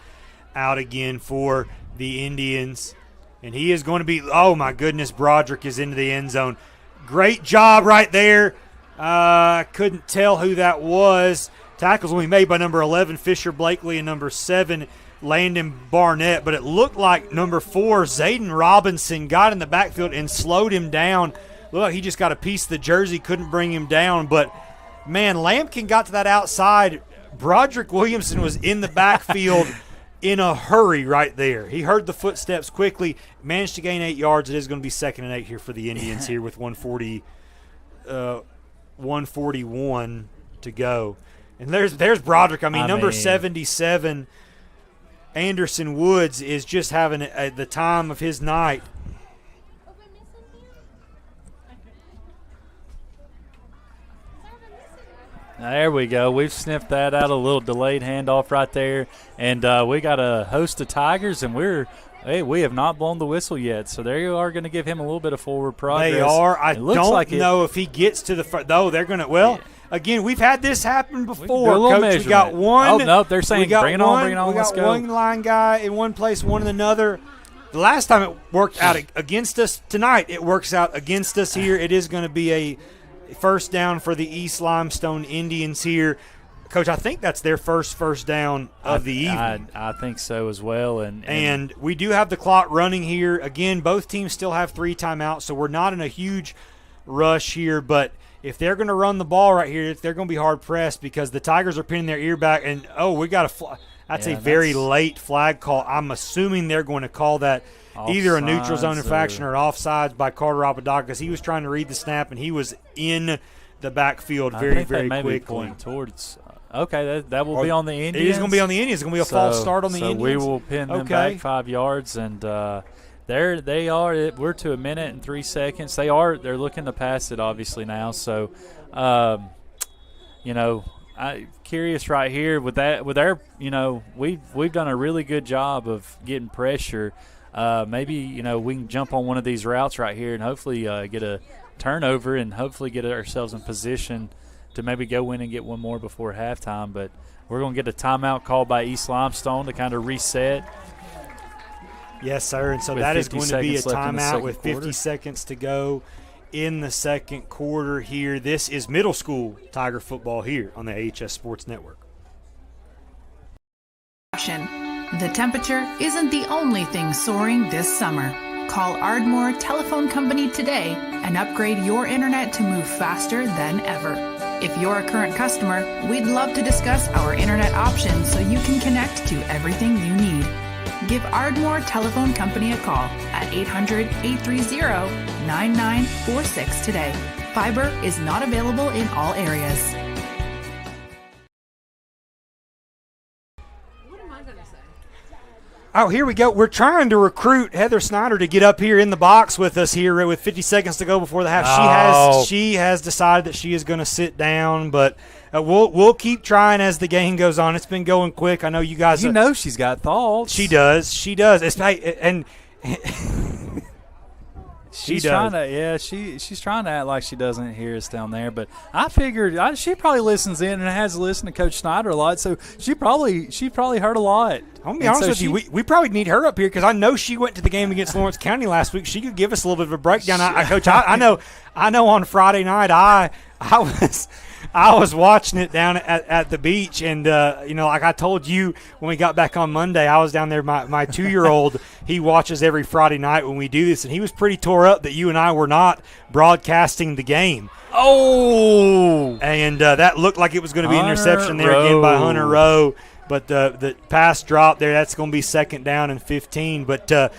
out again for the Indians. And he is going to be, oh, my goodness, Broderick is into the end zone. Great job right there. Couldn't tell who that was. Tackles will be made by number 11, Fisher Blakely, and number 7, Landon Barnett. But it looked like number 4, Zayden Robinson, got in the backfield and slowed him down. Looked like he just got a piece of the jersey, couldn't bring him down. But, man, Lampkin got to that outside. Broderick Williamson was in the backfield in a hurry right there. He heard the footsteps quickly, managed to gain 8 yards. It is going to be 2nd and 8 here for the Indians here with 141 to go. And there's Broderick. I mean, number 77, Anderson Woods, is just having the time of his night. There we go. We've sniffed that out, a little delayed handoff right there. And we got a host of Tigers, and we have not blown the whistle yet. So they are going to give him a little bit of forward progress. They are. I don't know if he gets to the front. No, they're going to. Well, again, we've had this happen before, Coach. We got one. Oh, no, they're saying bring it on, let's go. We got one line guy in one place, one in another. The last time it worked out against us. Tonight it works out against us here. It is going to be a first down for the East Limestone Indians here. Coach, I think that's their first down of the evening. I think so as well. And we do have the clock running here. Again, both teams still have 3 timeouts, so we're not in a huge rush here. But if they're going to run the ball right here, they're going to be hard-pressed because the Tigers are pinning their ear back. And, we got a that's a very late flag call. I'm assuming they're going to call that either a neutral zone infraction or offsides by Carter Apodaca because he was trying to read the snap and he was in the backfield very quickly. Towards okay, that will be on the Indians. It is going to be on the Indians. It's going to be a false start on the Indians. So we will pin them back 5 yards, and there they are. We're to 1 minute and 3 seconds. They're looking to pass it obviously now. So, I'm curious right here with our we've done a really good job of getting pressure. Maybe we can jump on one of these routes right here and hopefully get a turnover and hopefully get ourselves in position to maybe go in and get one more before halftime. But we're going to get a timeout called by East Limestone to kind of reset. Yes, sir. And so that is going to be a timeout with 50 seconds to go in the second quarter here. This is middle school Tiger football here on the AHS Sports Network. The temperature isn't the only thing soaring this summer. Call Ardmore Telephone Company today and upgrade your internet to move faster than ever. If you're a current customer, we'd love to discuss our internet options so you can connect to everything you need. Give Ardmore Telephone Company a call at 800-830-9946 today. Fiber is not available in all areas. Oh, here we go. We're trying to recruit Heather Snyder to get up here in the box with us here with 50 seconds to go before the half. She has decided that she is going to sit down, but we'll keep trying as the game goes on. It's been going quick. I know you guys. She's got thoughts. She does. And she's trying to act like she doesn't hear us down there. But I figured she probably listens in and has listened to Coach Snyder a lot, so she probably heard a lot. I'm going to be honest with you. We probably need her up here because I know she went to the game against Lawrence County last week. She could give us a little bit of a breakdown. Coach, I know on Friday night I I was watching it down at the beach, and like I told you when we got back on Monday, I was down there. My 2-year-old, he watches every Friday night when we do this, and he was pretty tore up that you and I were not broadcasting the game. Oh, and that looked like it was going to be an interception there again by Hunter Rowe, but the pass dropped there. That's going to be 2nd down and 15, but.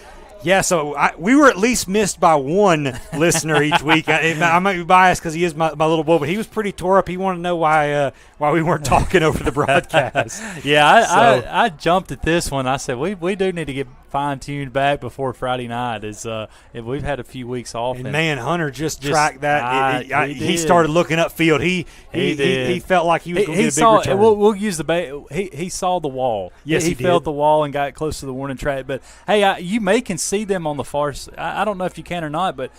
Yeah, so we were at least missed by one listener each week. I might be biased because he is my little boy, but he was pretty tore up. He wanted to know why we weren't talking over the broadcast. I jumped at this one. I said we do need to get fine-tuned back before Friday night. We've had a few weeks off. And man, Hunter just tracked that. He started looking upfield. He felt like he was going to get a big return. We'll use he saw the wall. Yes, he felt did. the wall and got close to the warning track. But, hey, you may can see them on the far side. I don't know if you can or not, but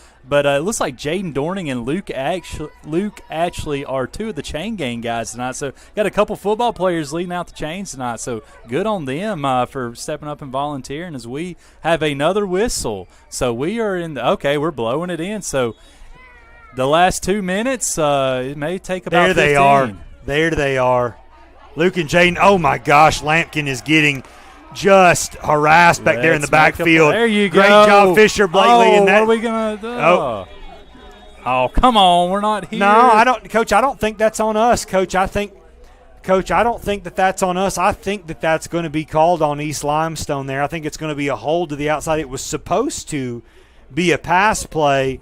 it looks like Jaden Dorning and Luke actually are 2 of the chain gang guys tonight. So got a couple football players leading out the chains tonight. So good on them for stepping up and volunteering as we have another whistle. So we are we're blowing it in. So the last 2 minutes, it may take about 15. There they are. Luke and Jaden. Oh, my gosh, Lampkin is getting – just harassed back there in the backfield. There you go. Great job, Fisher Blakely. What are we going to do? Oh, come on. We're not here. No, I don't. Coach, I don't think that's on us, Coach. I don't think that that's on us. I think that that's going to be called on East Limestone there. I think it's going to be a hold to the outside. It was supposed to be a pass play,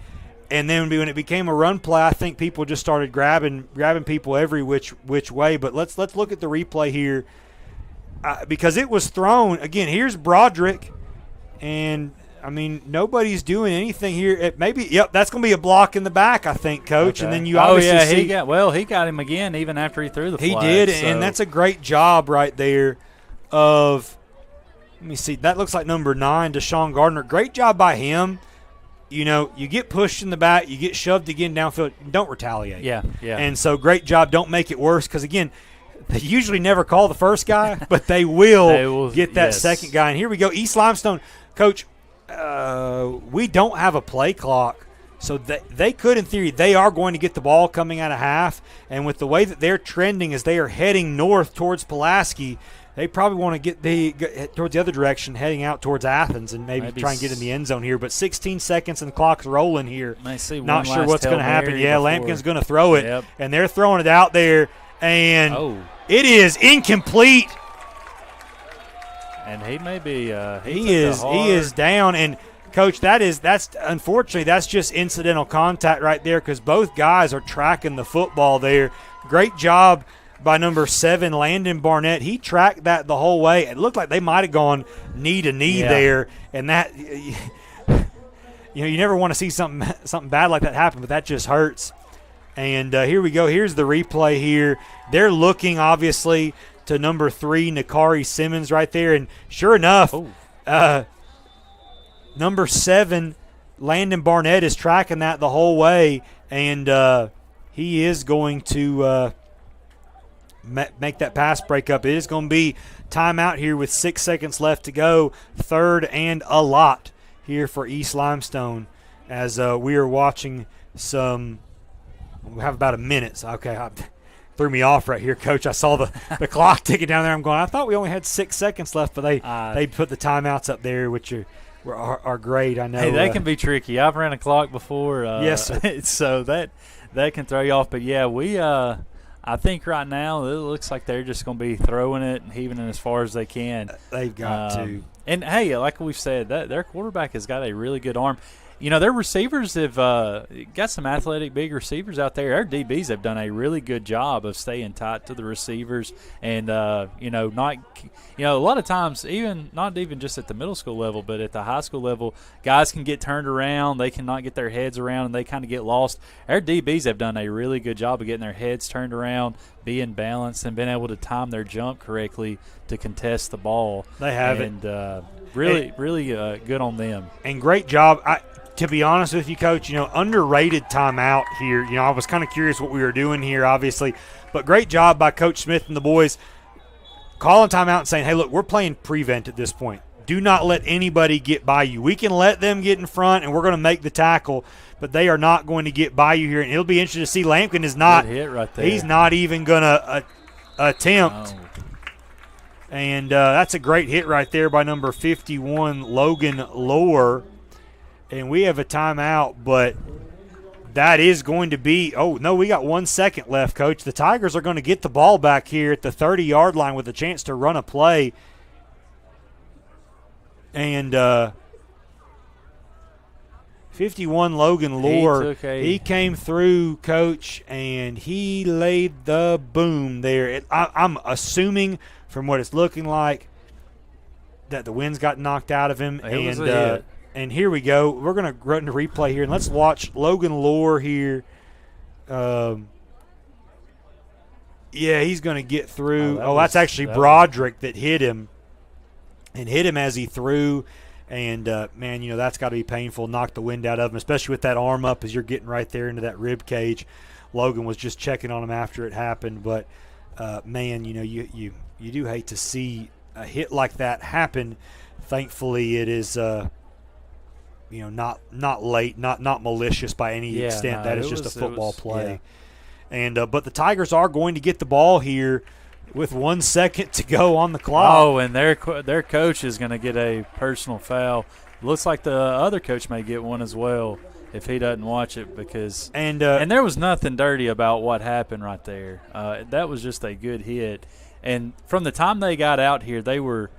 and then when it became a run play, I think people just started grabbing people every which way. But let's look at the replay here. Because it was thrown again. Here's Broderick, and I mean nobody's doing anything here. That's going to be a block in the back, I think, Coach. Okay. And then you obviously he got him again even after he threw the flag. He did, and that's a great job right there. Let me see. That looks like number 9, Deshaun Gardner. Great job by him. You get pushed in the back, you get shoved again downfield. Don't retaliate. Yeah. And so great job. Don't make it worse because again. They usually never call the first guy, but they will get that second guy. And here we go. East Limestone, Coach, we don't have a play clock. So they could, in theory, they are going to get the ball coming out of half. And with the way that they're trending as they are heading north towards Pulaski, they probably want to get towards the other direction, heading out towards Athens and maybe try and get in the end zone here. But 16 seconds and the clock's rolling here. Not sure what's going to happen. Yeah, Lampkin's going to throw it, and they're throwing it out there. And it is incomplete. And he may be he is down. And Coach, that's unfortunately that's just incidental contact right there because both guys are tracking the football there. Great job by number 7, Landon Barnett. He tracked that the whole way. It looked like they might have gone knee to knee there, and that you never want to see something bad like that happen, but that just hurts. And here we go. Here's the replay here. They're looking, obviously, to number 3, Nakari Simmons right there. And sure enough, number 7, Landon Barnett is tracking that the whole way. And he is going to make that pass break up. It is going to be timeout here with 6 seconds left to go. 3rd and a lot here for East Limestone as we are watching some – we have about a minute. So, threw me off right here, Coach. I saw the clock ticking down there. I'm going, I thought we only had 6 seconds left, but they put the timeouts up there, which are great. I know. Hey, that can be tricky. I've ran a clock before. Yes, sir. So that can throw you off. But, yeah, I think right now it looks like they're just going to be throwing it and heaving it as far as they can. They've got to. And, hey, like we've said, their quarterback has got a really good arm. Their receivers have got some athletic big receivers out there. Our DBs have done a really good job of staying tight to the receivers and, not – a lot of times not even just at the middle school level but at the high school level, guys can get turned around. They cannot get their heads around and they kind of get lost. Our DBs have done a really good job of getting their heads turned around, being balanced, and being able to time their jump correctly to contest the ball. They have it. And really good on them. And great job. To be honest with you, Coach, underrated timeout here. I was kind of curious what we were doing here, obviously. But great job by Coach Smith and the boys calling timeout and saying, hey, look, we're playing prevent at this point. do not let anybody get by you. We can let them get in front, and we're going to make the tackle, but they are not going to get by you here. And it'll be interesting to see. Lampkin is not. Good hit right there. He's not even going to attempt. Oh. And that's a great hit right there by number 51, Logan Lohr. And we have a timeout, but that is going to be – oh, no, we got 1 second left, Coach. The Tigers are going to get the ball back here at the 30-yard line with a chance to run a play. And 51, Logan Lohr, he came through, Coach, and he laid the boom there. I'm assuming – from what it's looking like, that the wind's got knocked out of him. And here we go. We're going to run the replay here, and let's watch Logan Lohr here. Yeah, he's going to get through. That's actually Broderick that hit him, and hit him as he threw. And, man, that's got to be painful, knock the wind out of him, especially with that arm up as you're getting right there into that rib cage. Logan was just checking on him after it happened. But, man, you do hate to see a hit like that happen. Thankfully, it is, not late, not malicious by any extent. That is just a football play. Yeah. And but the Tigers are going to get the ball here with 1 second to go on the clock. Oh, and their coach is going to get a personal foul. Looks like the other coach may get one as well if he doesn't watch it, because and there was nothing dirty about what happened right there. That was just a good hit. And from the time they got out here, they were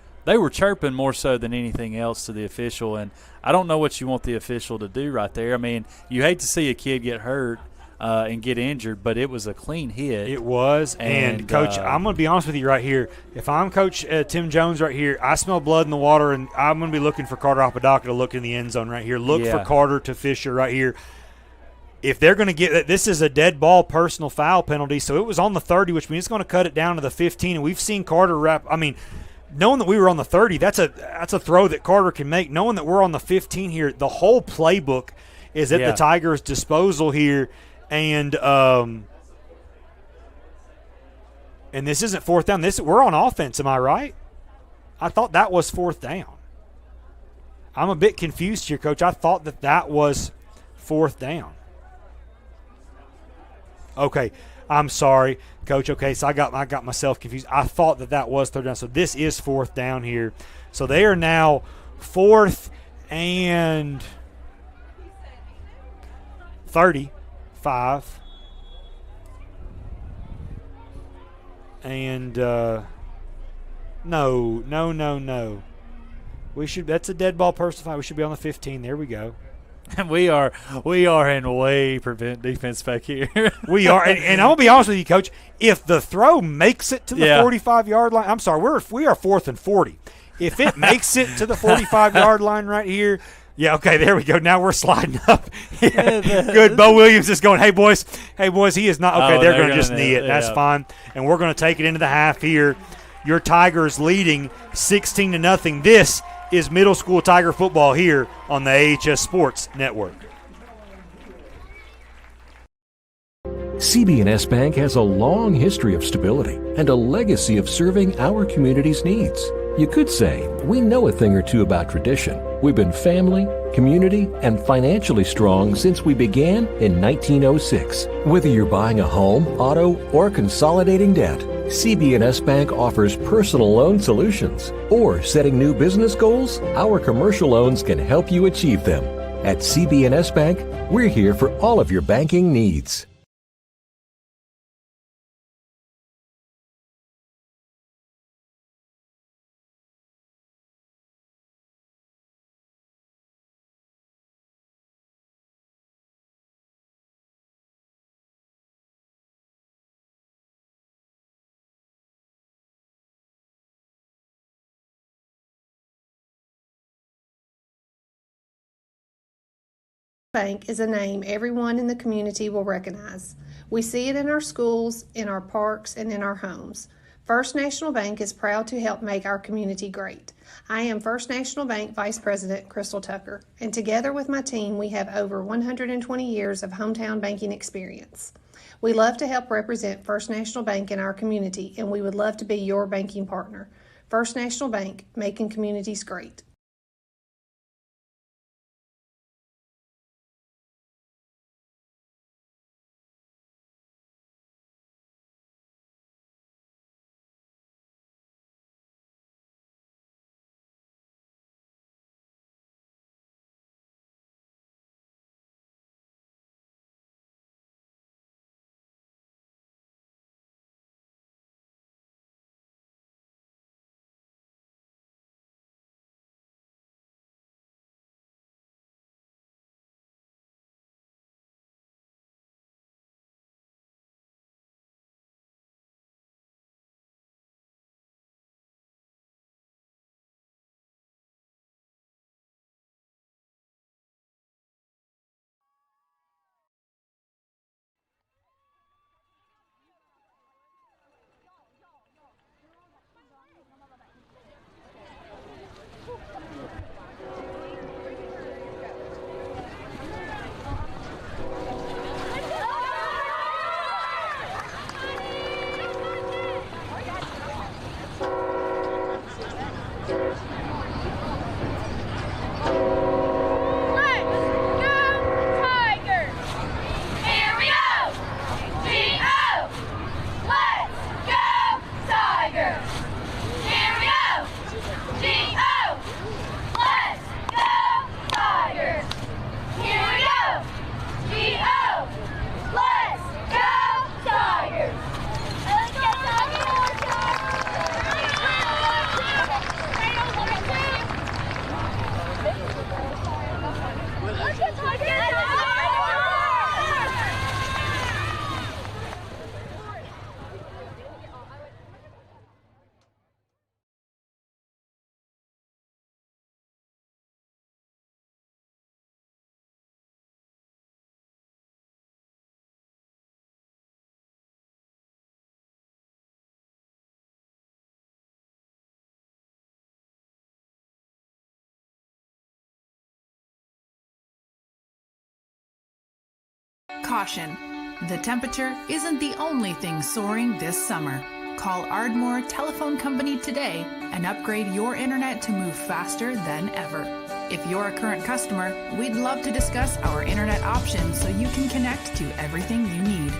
chirping more so than anything else to the official. And I don't know what you want the official to do right there. I mean, you hate to see a kid get hurt and get injured, but it was a clean hit. It was. And Coach, I'm going to be honest with you right here. If I'm Coach Tim Jones right here, I smell blood in the water, and I'm going to be looking for Carter Apodaca to look in the end zone right here. Look for Carter to Fisher right here. If they're going to get – this is a dead ball personal foul penalty, so it was on the 30, which means it's going to cut it down to the 15. And we've seen Carter knowing that we were on the 30, that's a throw that Carter can make. Knowing that we're on the 15 here, the whole playbook is at the Tigers' disposal here. And this isn't fourth down. We're on offense, am I right? I thought that was fourth down. I'm a bit confused here, Coach. I thought that was fourth down. Okay, I'm sorry, Coach. Okay, so I got myself confused. I thought that was third down. So this is fourth down here. So they are now 4th and 35. And no. That's a dead ball personal foul. We should be on the 15. There we go. And we are in way prevent defense back here. We are, and I'll be honest with you, Coach. If the throw makes it to the 45-yard line, I'm sorry, we are 4th and 40. If it makes it to the 45-yard line right here, okay, there we go. Now we're sliding up. Good. Bo Williams is going, hey boys, he is not okay. They're going to just knee it. That's fine, and we're going to take it into the half here. Your Tigers leading 16-0. This is middle school Tiger football here on the AHS Sports Network. CB&S Bank has a long history of stability and a legacy of serving our community's needs. You could say we know a thing or two about tradition. We've been family, community, and financially strong since we began in 1906. Whether you're buying a home, auto, or consolidating debt, CB&S Bank offers personal loan solutions. Or setting new business goals, our commercial loans can help you achieve them. At CB&S Bank, we're here for all of your banking needs. Bank is a name everyone in the community will recognize. We see it in our schools, in our parks, and in our homes. First National Bank is proud to help make our community great. I am First National Bank Vice President Crystal Tucker, and together with my team, we have over 120 years of hometown banking experience. We love to help represent First National Bank in our community, and we would love to be your banking partner. First National Bank, making communities great. Caution. The temperature isn't the only thing soaring this summer. Call Ardmore Telephone Company today and upgrade your internet to move faster than ever. If you're a current customer, we'd love to discuss our internet options so you can connect to everything you need.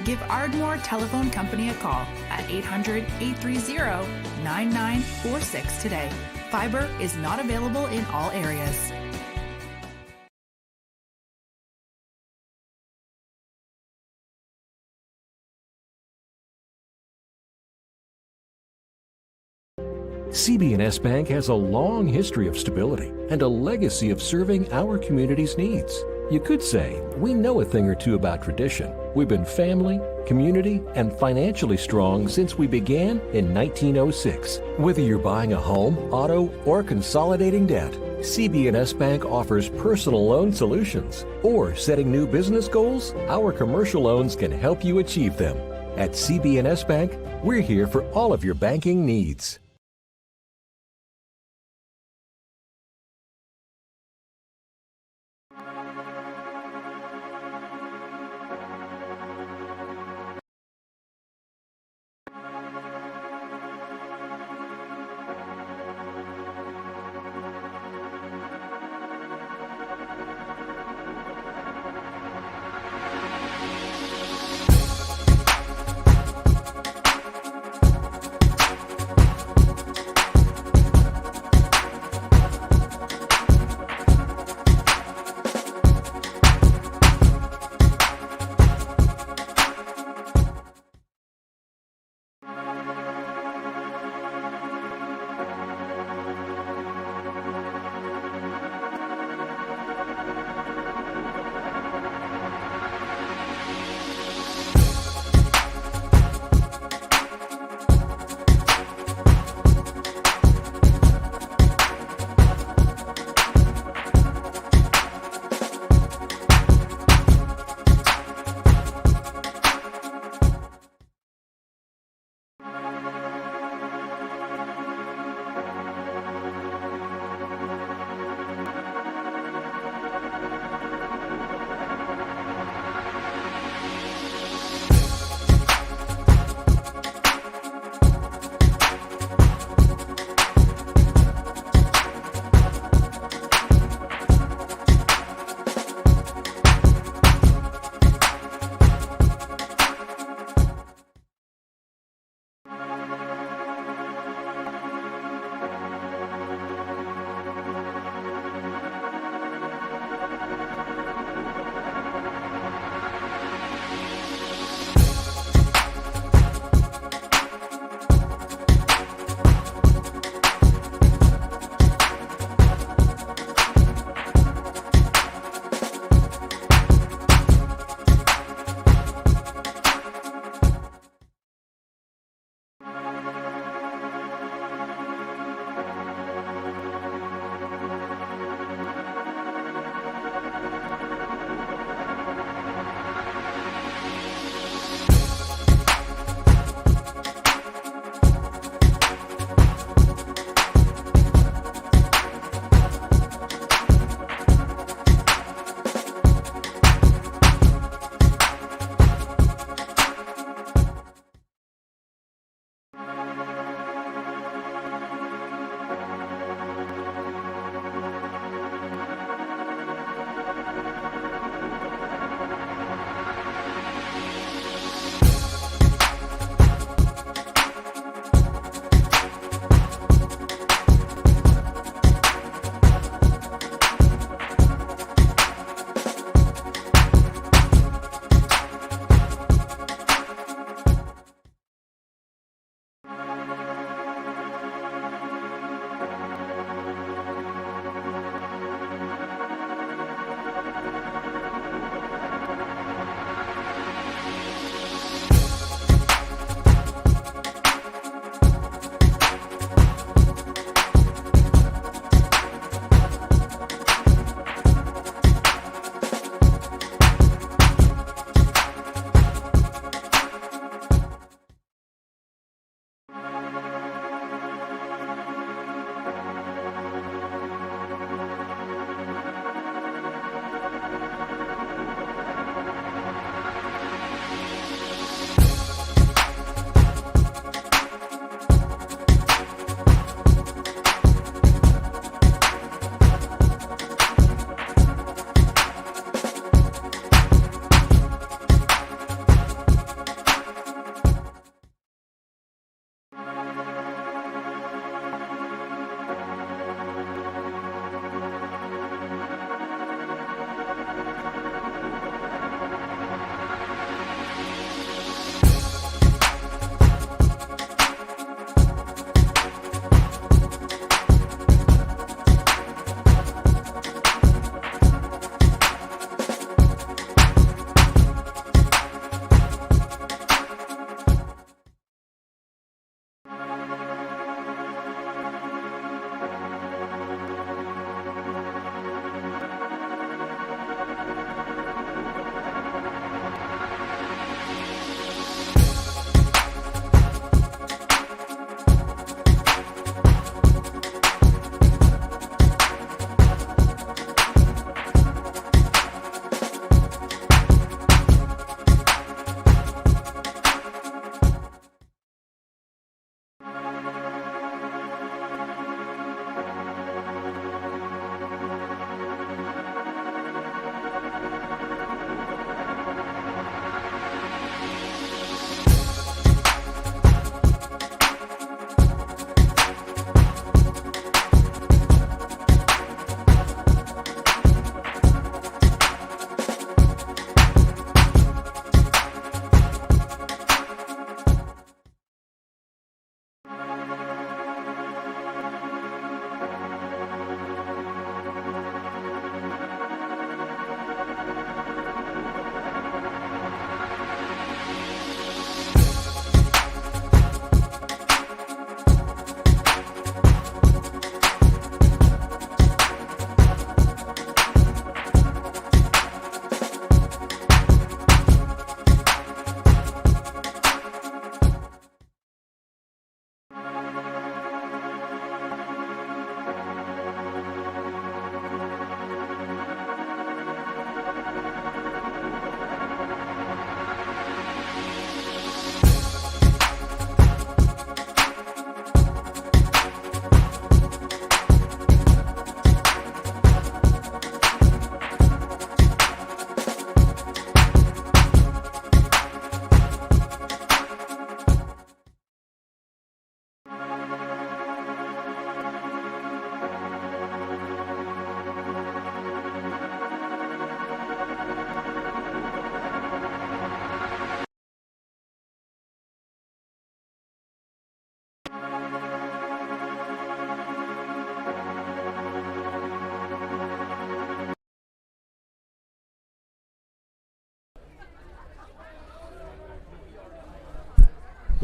Give Ardmore Telephone Company a call at 800-830-9946 today. Fiber is not available in all areas. CB&S Bank has a long history of stability and a legacy of serving our community's needs. You could say we know a thing or two about tradition. We've been family, community, and financially strong since we began in 1906. Whether you're buying a home, auto, or consolidating debt, CB&S Bank offers personal loan solutions. Or setting new business goals, our commercial loans can help you achieve them. At CB&S Bank, we're here for all of your banking needs.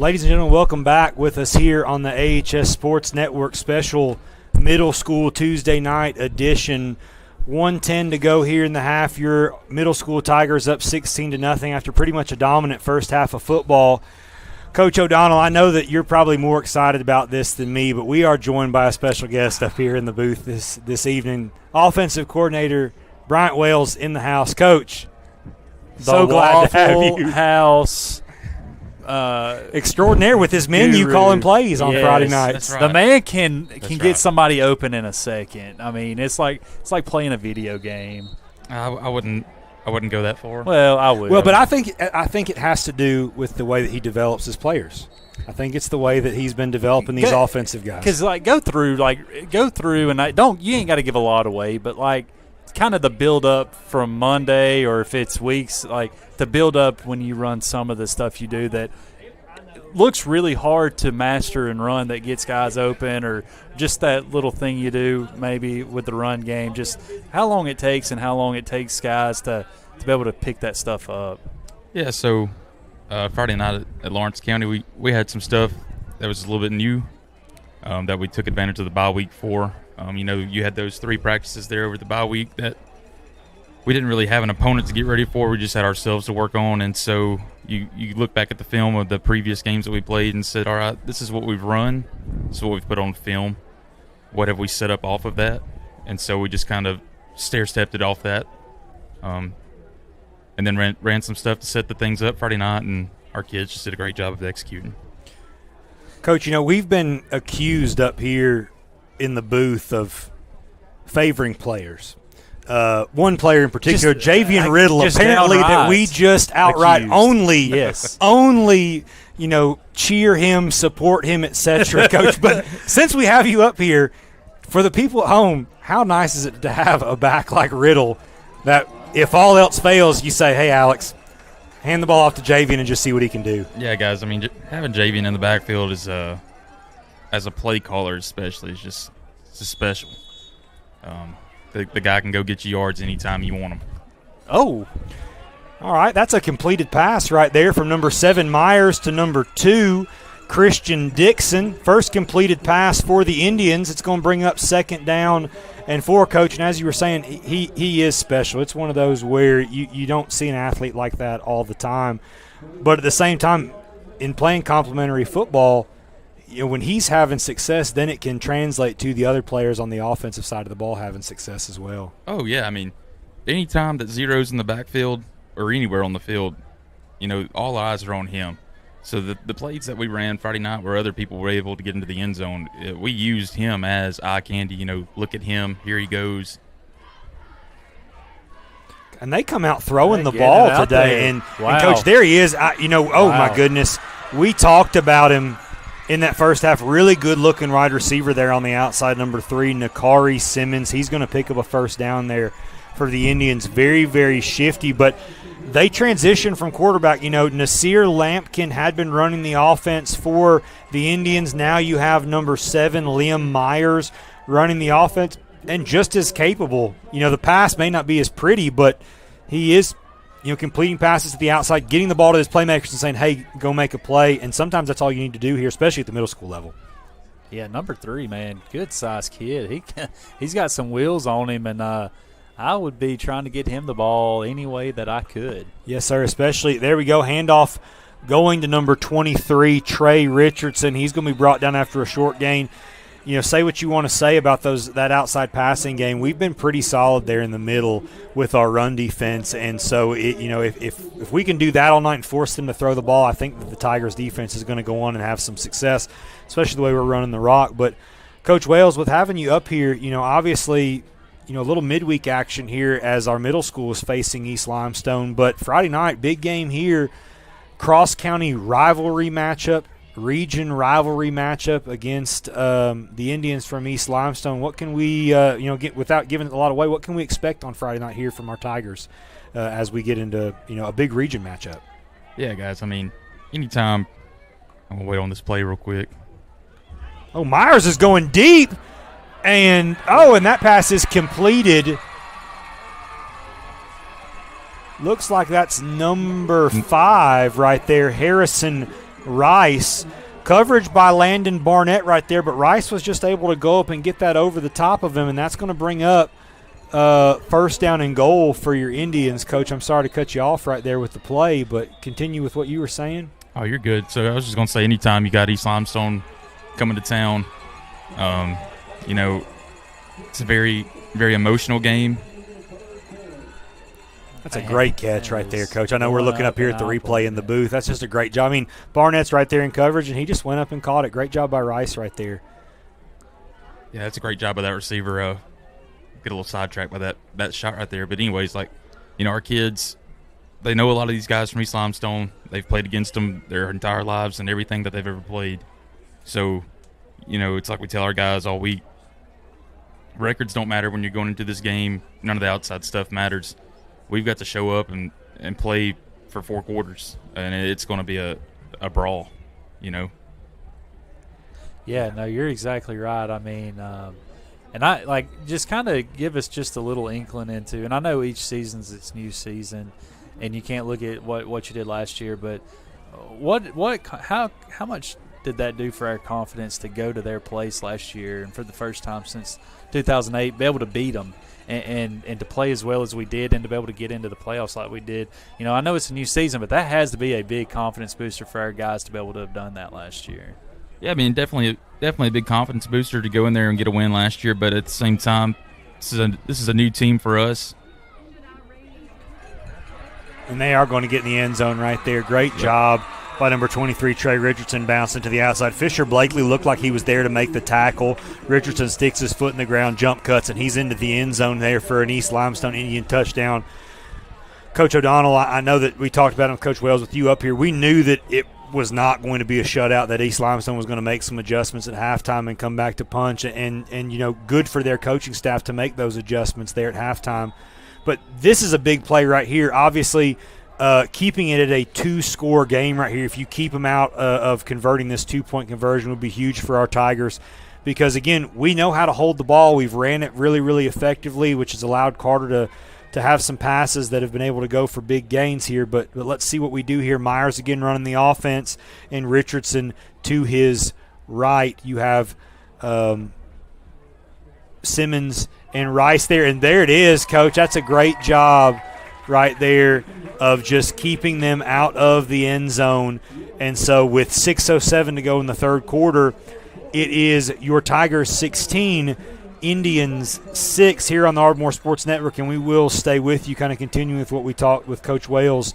Ladies and gentlemen, welcome back with us here on the AHS Sports Network special middle school Tuesday night edition. 1:10 to go here in the half. Your middle school Tigers up 16-0 after pretty much a dominant first half of football. Coach O'Donnell, I know that you're probably more excited about this than me, but we are joined by a special guest up here in the booth this evening. Offensive coordinator Bryant Wales in the house. Coach, so glad to have you. House extraordinaire with his menu guru. calling plays on Friday nights. Right. The man can get somebody open in a second. I mean, it's like playing a video game. I wouldn't go that far. Well, I would. Well, but I think it has to do with the way that he develops his players. I think it's the way that he's been developing these offensive guys. Because go through, and you ain't got to give a lot away, but kind of the build up from Monday, or if it's weeks, the build up when you run some of the stuff you do that looks really hard to master and run, that gets guys open, or just that little thing you do maybe with the run game, just how long it takes guys to be able to pick that stuff up. Yeah, so Friday night at Lawrence County, we had some stuff that was a little bit new that we took advantage of the bye week for. You had those 3 practices there over the bye week that we didn't really have an opponent to get ready for. We just had ourselves to work on. And so you look back at the film of the previous games that we played and said, all right, this is what we've run. This is what we've put on film. What have we set up off of that? And so we just kind of stair-stepped it off that. And then ran some stuff to set the things up Friday night, and our kids just did a great job of executing. Coach, we've been accused up here in the booth of favoring players. One player in particular, Javian Riddle, apparently that we just outright accused. only cheer him, support him, etc. Coach, but since we have you up here, for the people at home, how nice is it to have a back like Riddle that if all else fails, you say, hey, Alex, hand the ball off to Javian and just see what he can do. Yeah, guys, having Javian in the backfield is as a play caller especially, it's just special. The guy can go get you yards anytime you want him. Oh, all right. That's a completed pass right there from number 7, Myers, to number 2, Christian Dixon. First completed pass for the Indians. It's going to bring up 2nd down and 4, Coach. And as you were saying, he is special. It's one of those where you don't see an athlete like that all the time. But at the same time, in playing complementary football, when he's having success, then it can translate to the other players on the offensive side of the ball having success as well. Oh, yeah. Any time that Zero's in the backfield or anywhere on the field, all eyes are on him. So the plays that we ran Friday night where other people were able to get into the end zone, we used him as eye candy. Look at him. Here he goes. And they come out throwing the ball today. And Coach, there he is. My goodness. We talked about him in that first half. Really good-looking wide receiver there on the outside, number 3, Nakari Simmons. He's going to pick up a first down there for the Indians. Very, very shifty. But they transition from quarterback. Nasir Lampkin had been running the offense for the Indians. Now you have number 7, Liam Myers, running the offense, and just as capable. The pass may not be as pretty, but he is completing passes to the outside, getting the ball to his playmakers and saying, hey, go make a play. And sometimes that's all you need to do here, especially at the middle school level. Yeah, number 3, man, good-sized kid. He's got some wheels on him, and I would be trying to get him the ball any way that I could. Yes, sir, especially, there we go, handoff going to number 23, Trey Richardson. He's going to be brought down after a short gain. Say what you want to say about that outside passing game. We've been pretty solid there in the middle with our run defense, and so if we can do that all night and force them to throw the ball, I think that the Tigers defense is going to go on and have some success, especially the way we're running the rock. But Coach Wales, with having you up here, obviously, a little midweek action here as our middle school is facing East Limestone, but Friday night, big game here, cross-county rivalry matchup. Region rivalry matchup against the Indians from East Limestone. What can we, get without giving a lot away? What can we expect on Friday night here from our Tigers as we get into a big region matchup? Yeah, guys. Anytime. I'm gonna wait on this play real quick. Oh, Myers is going deep, and that pass is completed. Looks like that's number 5 right there, Harrison Rice. Coverage by Landon Barnett right there, but Rice was just able to go up and get that over the top of him, and that's going to bring up first down and goal for your Indians. Coach, I'm sorry to cut you off right there with the play, but continue with what you were saying. Oh, you're good. So I was just going to say, anytime you got East Limestone coming to town, it's a very, very emotional game. That's a great catch right there, Coach. I know we're looking up here at the replay in the booth. That's just a great job. I mean, Barnett's right there in coverage, and he just went up and caught it. Great job by Rice right there. Yeah, that's a great job by that receiver. Get a little sidetracked by that shot right there. But anyways, our kids, they know a lot of these guys from East Limestone. They've played against them their entire lives and everything that they've ever played. So, it's like we tell our guys all week, records don't matter when you're going into this game. None of the outside stuff matters. We've got to show up and play for 4 quarters, and it's going to be a brawl, Yeah, no, you're exactly right. I mean, and I just kind of give us just a little inkling into, and I know each season's its new season, and you can't look at what you did last year, but how much did that do for our confidence to go to their place last year and for the first time since 2008 be able to beat them? And to play as well as we did and to be able to get into the playoffs like we did. I know it's a new season, but that has to be a big confidence booster for our guys to be able to have done that last year. Yeah, I mean, definitely a big confidence booster to go in there and get a win last year, but at the same time, this is a new team for us. And they are going to get in the end zone right there. Great job by number 23, Trey Richardson, bouncing to the outside. Fisher Blakely looked like he was there to make the tackle. Richardson sticks his foot in the ground, jump cuts, and he's into the end zone there for an East Limestone Indian touchdown. Coach O'Donnell, I know that we talked about him, Coach Wells, with you up here. We knew that it was not going to be a shutout, that East Limestone was going to make some adjustments at halftime and come back to punch, and good for their coaching staff to make those adjustments there at halftime. But this is a big play right here. Obviously, keeping it at a 2-score game right here, if you keep them out of converting this 2-point conversion, would be huge for our Tigers because, again, we know how to hold the ball. We've ran it really, really effectively, which has allowed Carter to have some passes that have been able to go for big gains here. But let's see what we do here. Myers again running the offense, and Richardson to his right. You have Simmons and Rice there, and there it is, Coach. That's a great job right there of just keeping them out of the end zone. And so with 6:07 to go in the third quarter, it is your Tigers 16, Indians 6 here on the Ardmore Sports Network, and we will stay with you, kind of continuing with what we talked with Coach Wales.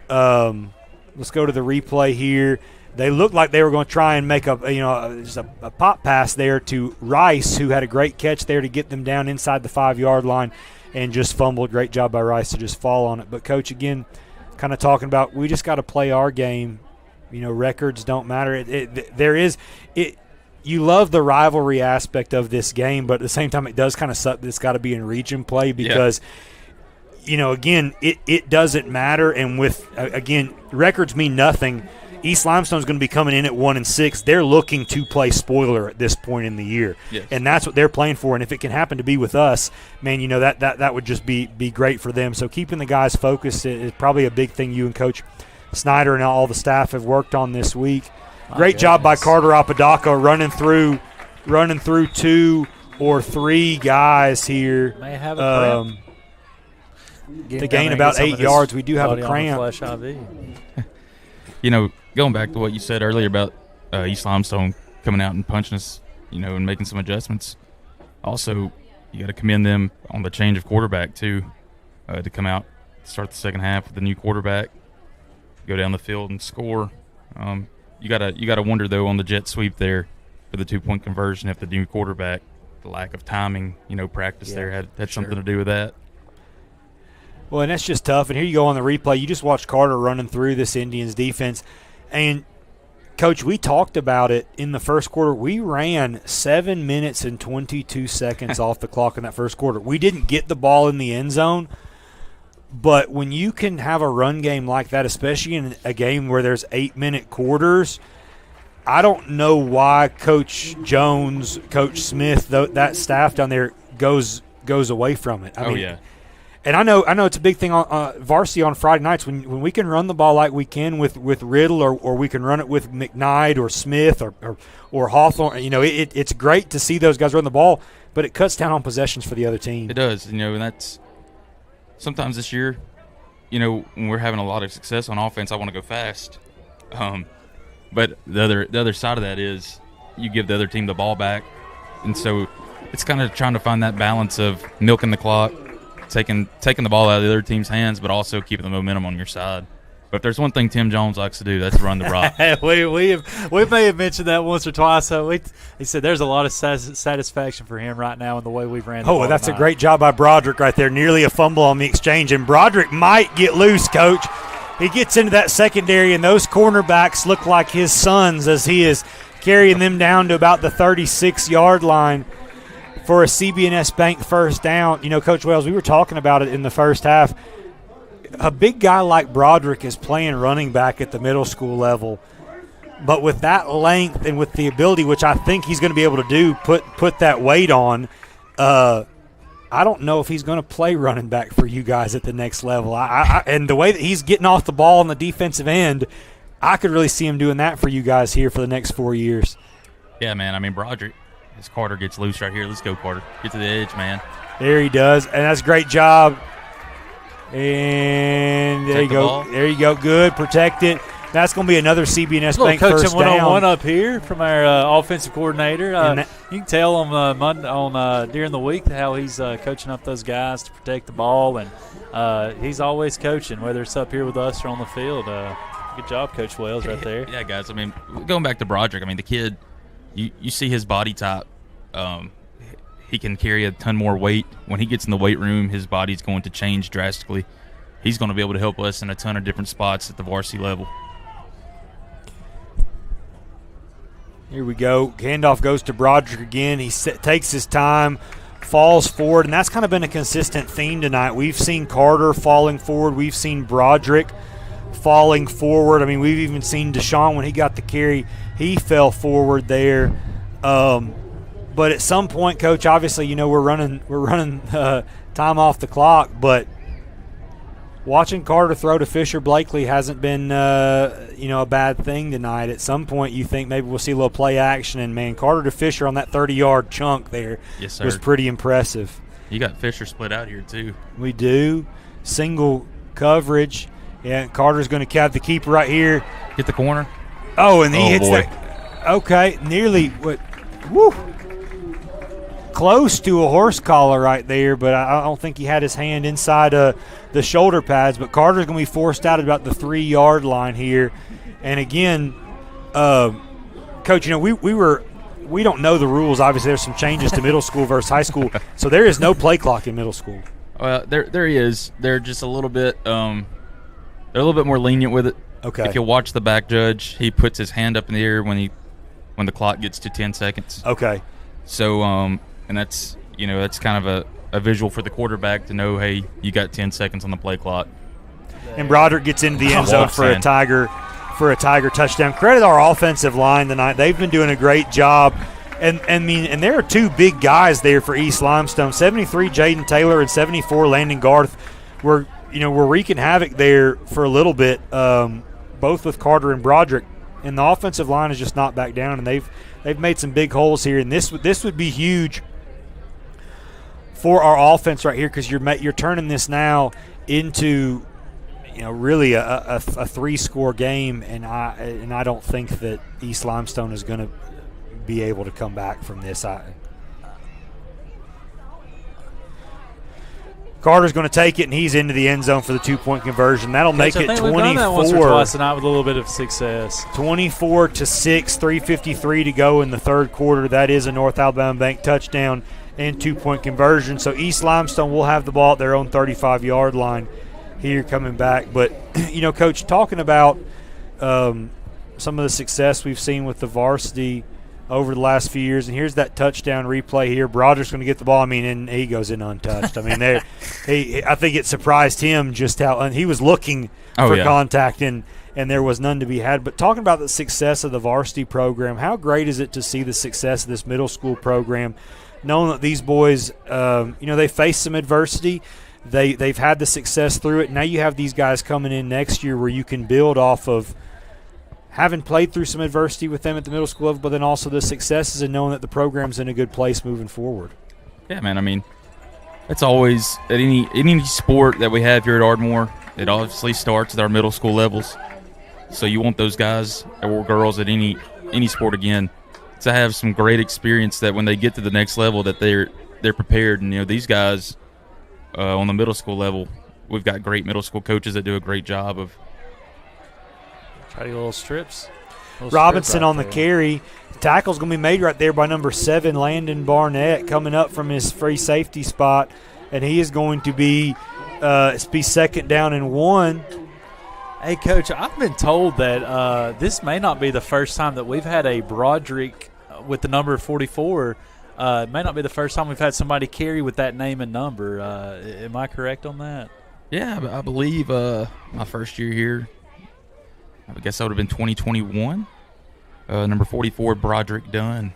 Let's go to the replay here. They looked like they were going to try and make just a pop pass there to Rice, who had a great catch there to get them down inside the 5-yard line and just fumbled. Great job by Rice to just fall on it. But, Coach, again, kind of talking about we just got to play our game. Records don't matter. You love the rivalry aspect of this game, but at the same time it does kind of suck that it's got to be in region play because, again, it doesn't matter. And with, again, records mean nothing. East Limestone is going to be coming in at 1-6. They're looking to play spoiler at this point in the year, and that's what they're playing for. And if it can happen to be with us, man, that would just be great for them. So keeping the guys focused is probably a big thing you and Coach Snyder and all the staff have worked on this week. Great job by Carter Apodaca running through 2 or 3 guys here. May have a to gain about 8 yards. We do have a cramp. Going back to what you said earlier about East Limestone coming out and punching us, and making some adjustments. Also, you got to commend them on the change of quarterback too, to come out, start the second half with the new quarterback, go down the field and score. You gotta wonder though on the jet sweep there for the 2-point conversion if the new quarterback, the lack of timing, practice there had something to do with that. Well, and that's just tough. And here you go on the replay. You just watched Carter running through this Indians defense. And, Coach, we talked about it in the first quarter. We ran 7 minutes and 22 seconds off the clock in that first quarter. We didn't get the ball in the end zone. But when you can have a run game like that, especially in a game where there's 8-minute quarters, I don't know why Coach Jones, Coach Smith, that staff down there goes away from it. I mean, And I know it's a big thing on varsity on Friday nights when we can run the ball like we can with Riddle or we can run it with McKnight or Smith or Hawthorne. It's great to see those guys run the ball, but it cuts down on possessions for the other team. It does, and that's sometimes this year, when we're having a lot of success on offense, I want to go fast. But the other side of that is you give the other team the ball back, and so it's kind of trying to find that balance of milking the clock, taking the ball out of the other team's hands, but also keeping the momentum on your side. But if there's one thing Tim Jones likes to do, that's run the rock. we may have mentioned that once or twice. So he said there's a lot of satisfaction for him right now in the way we've ran the ball. Oh, that's a great job by Broderick right there. Nearly a fumble on the exchange, and Broderick might get loose, Coach. He gets into that secondary, and those cornerbacks look like his sons as he is carrying them down to about the 36-yard line for a CB&S Bank first down. Coach Wells, we were talking about it in the first half. A big guy like Broderick is playing running back at the middle school level, but with that length and with the ability, which I think he's going to be able to do, put that weight on, I don't know if he's going to play running back for you guys at the next level. And the way that he's getting off the ball on the defensive end, I could really see him doing that for you guys here for the next 4 years. Yeah, man. I mean, Broderick, as Carter gets loose right here. Let's go, Carter. Get to the edge, man. There he does, and that's a great job. And there you go. There you go. Good. Protect it. That's going to be another CB&S Bank first down. One-on-one up here from our offensive coordinator. You can tell on during the week how he's coaching up those guys to protect the ball, and he's always coaching, whether it's up here with us or on the field. Good job, Coach Wells, right there. Yeah, guys. I mean, going back to Broderick, I mean, the kid, you see his body type. He can carry a ton more weight. When he gets in the weight room, his body's going to change drastically. He's going to be able to help us in a ton of different spots at the varsity level. Here we go. Handoff goes to Broderick again. He takes his time, falls forward, and that's kind of been a consistent theme tonight. We've seen Carter falling forward. We've seen Broderick falling forward. I mean, we've even seen Deshaun when he got the carry, he fell forward there. But at some point, Coach, obviously, we're running time off the clock, but watching Carter throw to Fisher Blakely hasn't been, a bad thing tonight. At some point, you think maybe we'll see a little play action, and, man, Carter to Fisher on that 30-yard chunk there was pretty impressive. You got Fisher split out here, too. We do. Single coverage. Yeah, Carter's going to have the keeper right here. Get the corner. Oh, and he hits that. Okay, nearly what? Woo. Close to a horse collar right there, but I don't think he had his hand inside the shoulder pads. But Carter's going to be forced out at about the 3-yard line here. And again, Coach, we don't know the rules. Obviously, there's some changes to middle school versus high school, so there is no play clock in middle school. Well, there he is. They're just a little bit they're a little bit more lenient with it. Okay. If you watch the back judge, he puts his hand up in the air when the clock gets to 10 seconds. Okay. So and that's kind of a visual for the quarterback to know, hey, you got 10 seconds on the play clock. And Broderick gets into the end zone for a Tiger touchdown. Credit our offensive line tonight. They've been doing a great job. And there are two big guys there for East Limestone. 73 Jaden Taylor and 74 Landon Garth were wreaking havoc there for a little bit, both with Carter and Broderick. And the offensive line is just not back down, and they've made some big holes here. And this would be huge for our offense right here, because you're turning this now into really a 3-score game, and I don't think that East Limestone is going to be able to come back from this. Carter's going to take it, and he's into the end zone for the 2-point conversion. That'll make it 24. We've done that once or twice tonight with a little bit of success. 24-6, 3:53 to go in the third quarter. That is a North Alabama Bank touchdown and 2-point conversion. So East Limestone will have the ball at their own 35-yard line here coming back. But, Coach, talking about some of the success we've seen with the varsity over the last few years, and here's that touchdown replay here. Broderick's going to get the ball, and he goes in untouched. I mean, I think it surprised him just how he was looking for contact, and there was none to be had. But talking about the success of the varsity program, how great is it to see the success of this middle school program, knowing that these boys, they face some adversity. they've had the success through it. Now you have these guys coming in next year where you can build off of having played through some adversity with them at the middle school level, but then also the successes and knowing that the program's in a good place moving forward. Yeah, man. I mean, it's always at any sport that we have here at Ardmore, it obviously starts at our middle school levels. So you want those guys or girls at any sport again to have some great experience that when they get to the next level that they're prepared. And these guys on the middle school level, we've got great middle school coaches that do a great job of. Try to get little strips. Robinson on the carry. Tackle's going to be made right there by number 7, Landon Barnett, coming up from his free safety spot, and he is going to be second down and 1. Hey, Coach, I've been told that this may not be the first time that we've had a Broderick with the number 44. It may not be the first time we've had somebody carry with that name and number. Am I correct on that? Yeah, I believe my first year here, I guess that would have been 2021. Number 44, Broderick Dunn.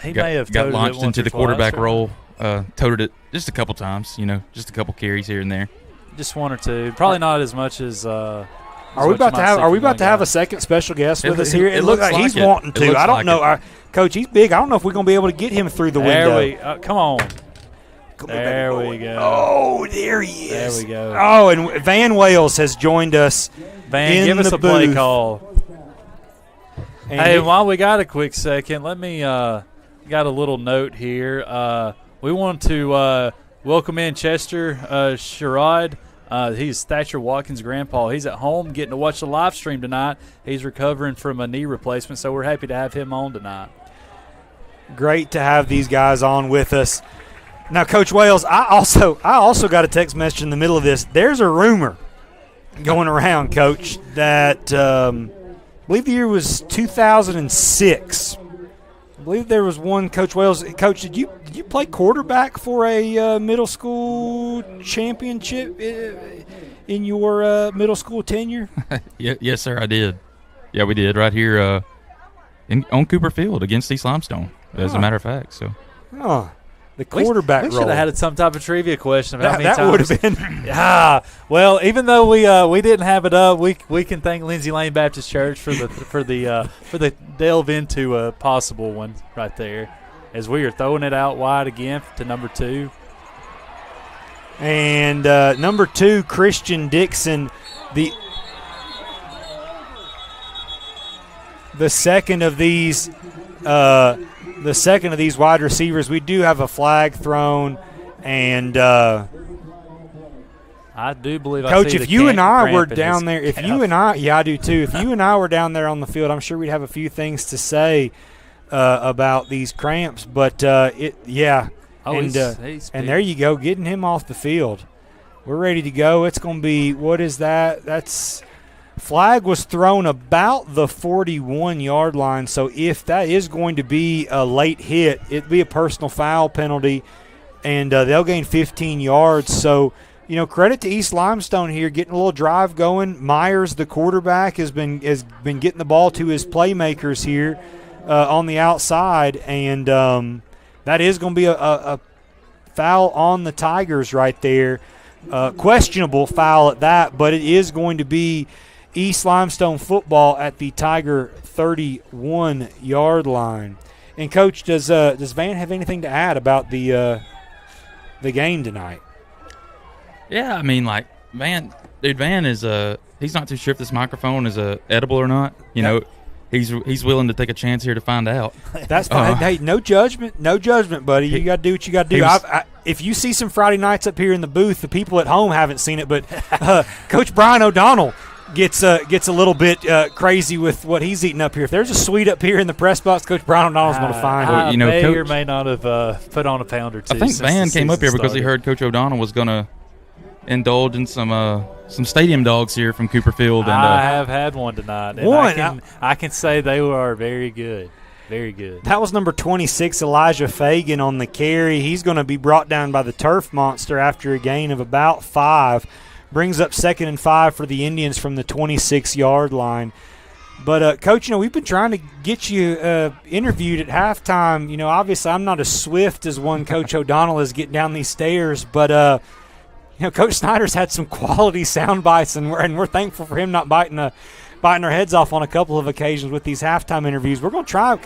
He may have got launched into the quarterback role. Right? Toted it just a couple times, just a couple carries here and there. Just one or two. Probably not as much as. Are we about to have a second special guest with us here? It looks like he's wanting to. I don't know. Coach, he's big. I don't know if we're going to be able to get him through the window. Come on. There we go. Oh, there he is. There we go. Oh, and Van Wales has joined us. Van, give us a play call. And hey, while we got a quick second, let me got a little note here. We want to welcome in Chester Sherrod. He's Thatcher Watkins' grandpa. He's at home getting to watch the live stream tonight. He's recovering from a knee replacement, so we're happy to have him on tonight. Great to have these guys on with us. Now, Coach Wales, I also got a text message in the middle of this. There's a rumor going around, Coach, that I believe the year was 2006. I believe there was one. Coach Wales, Coach, did you play quarterback for a middle school championship in your middle school tenure? Yes, sir, I did. Yeah, we did right here on Cooper Field against East Limestone, as a matter of fact. So. The quarterback we role. should have had some type of trivia question about how many that would have been. Well, even though we didn't have it up, we can thank Lindsay Lane Baptist Church for the delve into a possible one right there, as we are throwing it out wide again to number 2. And number 2, Christian Dixon, the second of these. The second of these wide receivers. We do have a flag thrown, and I do believe. Coach, if you and I were down there, I do too. If you and I were down there on the field, I'm sure we'd have a few things to say about these cramps. But and there you go, getting him off the field. We're ready to go. It's going to be, what is that? That's. Flag was thrown about the 41-yard line, so if that is going to be a late hit, it'd be a personal foul penalty, and they'll gain 15 yards. So, credit to East Limestone here, getting a little drive going. Myers, the quarterback, has been getting the ball to his playmakers here on the outside, and that is going to be a foul on the Tigers right there. Questionable foul at that, but it is going to be East Limestone football at the Tiger 31-yard line. And Coach, does Van have anything to add about the game tonight? Yeah, I mean, Van is he's not too sure if this microphone is edible or not. He's willing to take a chance here to find out. That's fine. Hey, no judgment, buddy. You got to do what you got to do. If you see some Friday nights up here in the booth, the people at home haven't seen it, but Coach Brian O'Donnell gets a little bit crazy with what he's eating up here. If there's a suite up here in the press box, Coach Brian O'Donnell's going to find it. May Coach, or may not have put on a pound or two. I think Van came up here because he heard Coach O'Donnell was going to indulge in some stadium dogs here from Cooper Field. And I have had one tonight. And I can say they are very good. Very good. That was number 26, Elijah Fagan, on the carry. He's going to be brought down by the turf monster after a gain of about 5. Brings up 2nd and 5 for the Indians from the 26-yard line. But, Coach, we've been trying to get you interviewed at halftime. Obviously I'm not as swift as one Coach O'Donnell is getting down these stairs. But, Coach Snyder's had some quality sound bites, and we're thankful for him not biting our heads off on a couple of occasions with these halftime interviews. We're going to try.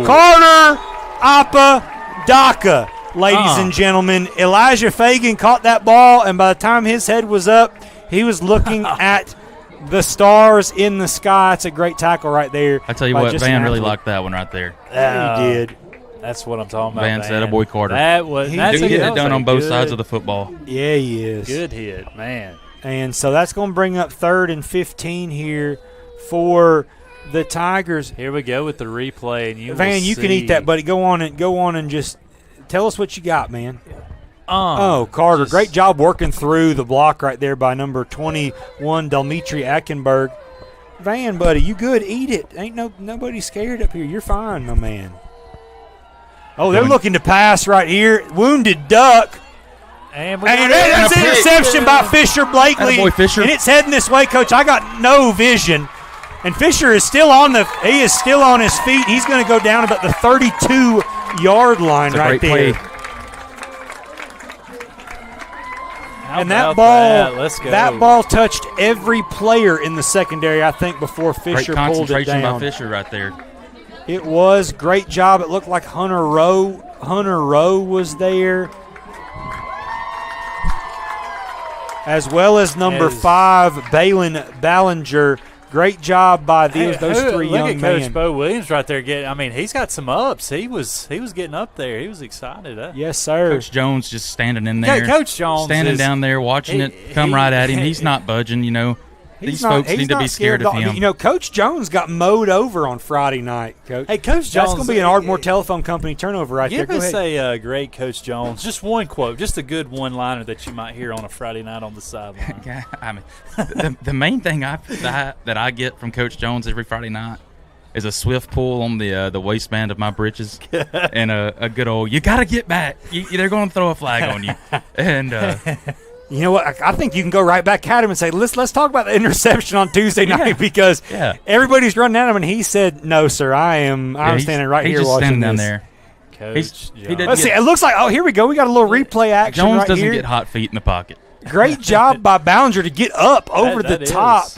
Carter Apodaca, ladies and gentlemen. Elijah Fagan caught that ball, and by the time his head was up, he was looking at the stars in the sky. It's a great tackle right there. I tell you what, Van really liked that one right there. He did. That's what I'm talking about. Van said, "A boy Carter." That's getting it done on both sides of the football. Yeah, he is. Good hit, man. And so that's going to bring up 3rd and 15 here for the Tigers. Here we go with the replay, and Van, you can eat that, buddy. Go on and just tell us what you got, man. Carter, great job working through the block right there by number 21, Delmitri Ackenberg. Van, buddy, you good? Eat it. Ain't nobody scared up here. You're fine, my man. Oh, they're looking to pass right here. Wounded duck. And that's an interception by Fisher Blakely. Attaboy, Fisher. And it's heading this way, Coach. I got no vision. And Fisher is still on his feet. He's going to go down about the 32-yard line right there. Play. And that ball touched every player in the secondary, I think, before Fisher pulled it down. Great concentration by Fisher right there. It was great job. It looked like Hunter Rowe was there, as well as number 5, Balin Ballinger. Great job by those three young men. Look at Coach Bo Williams right there. He's got some ups. He was getting up there. He was excited. Yes, sir. Coach Jones just standing in there. Coach Jones standing down there watching it come right at him. He's not budging, These folks need to be scared of him. Coach Jones got mowed over on Friday night, Coach. Hey, Coach Jones. That's going to be an Ardmore Telephone Company turnover right there. Give us a great Coach Jones. Just one quote, just a good one-liner that you might hear on a Friday night on the sideline. The main thing that I get from Coach Jones every Friday night is a swift pull on the waistband of my britches and a good old, you got to get back. They're going to throw a flag on you. And you know what? I think you can go right back at him and say, let's talk about the interception on Tuesday night because everybody's running at him, and he said, "No, sir, I'm standing right here watching down this." there. Coach, let's see. It looks like here we go. We got a little replay action. Jones right doesn't here. get hot feet in the pocket. Great job by Ballinger to get up over the top.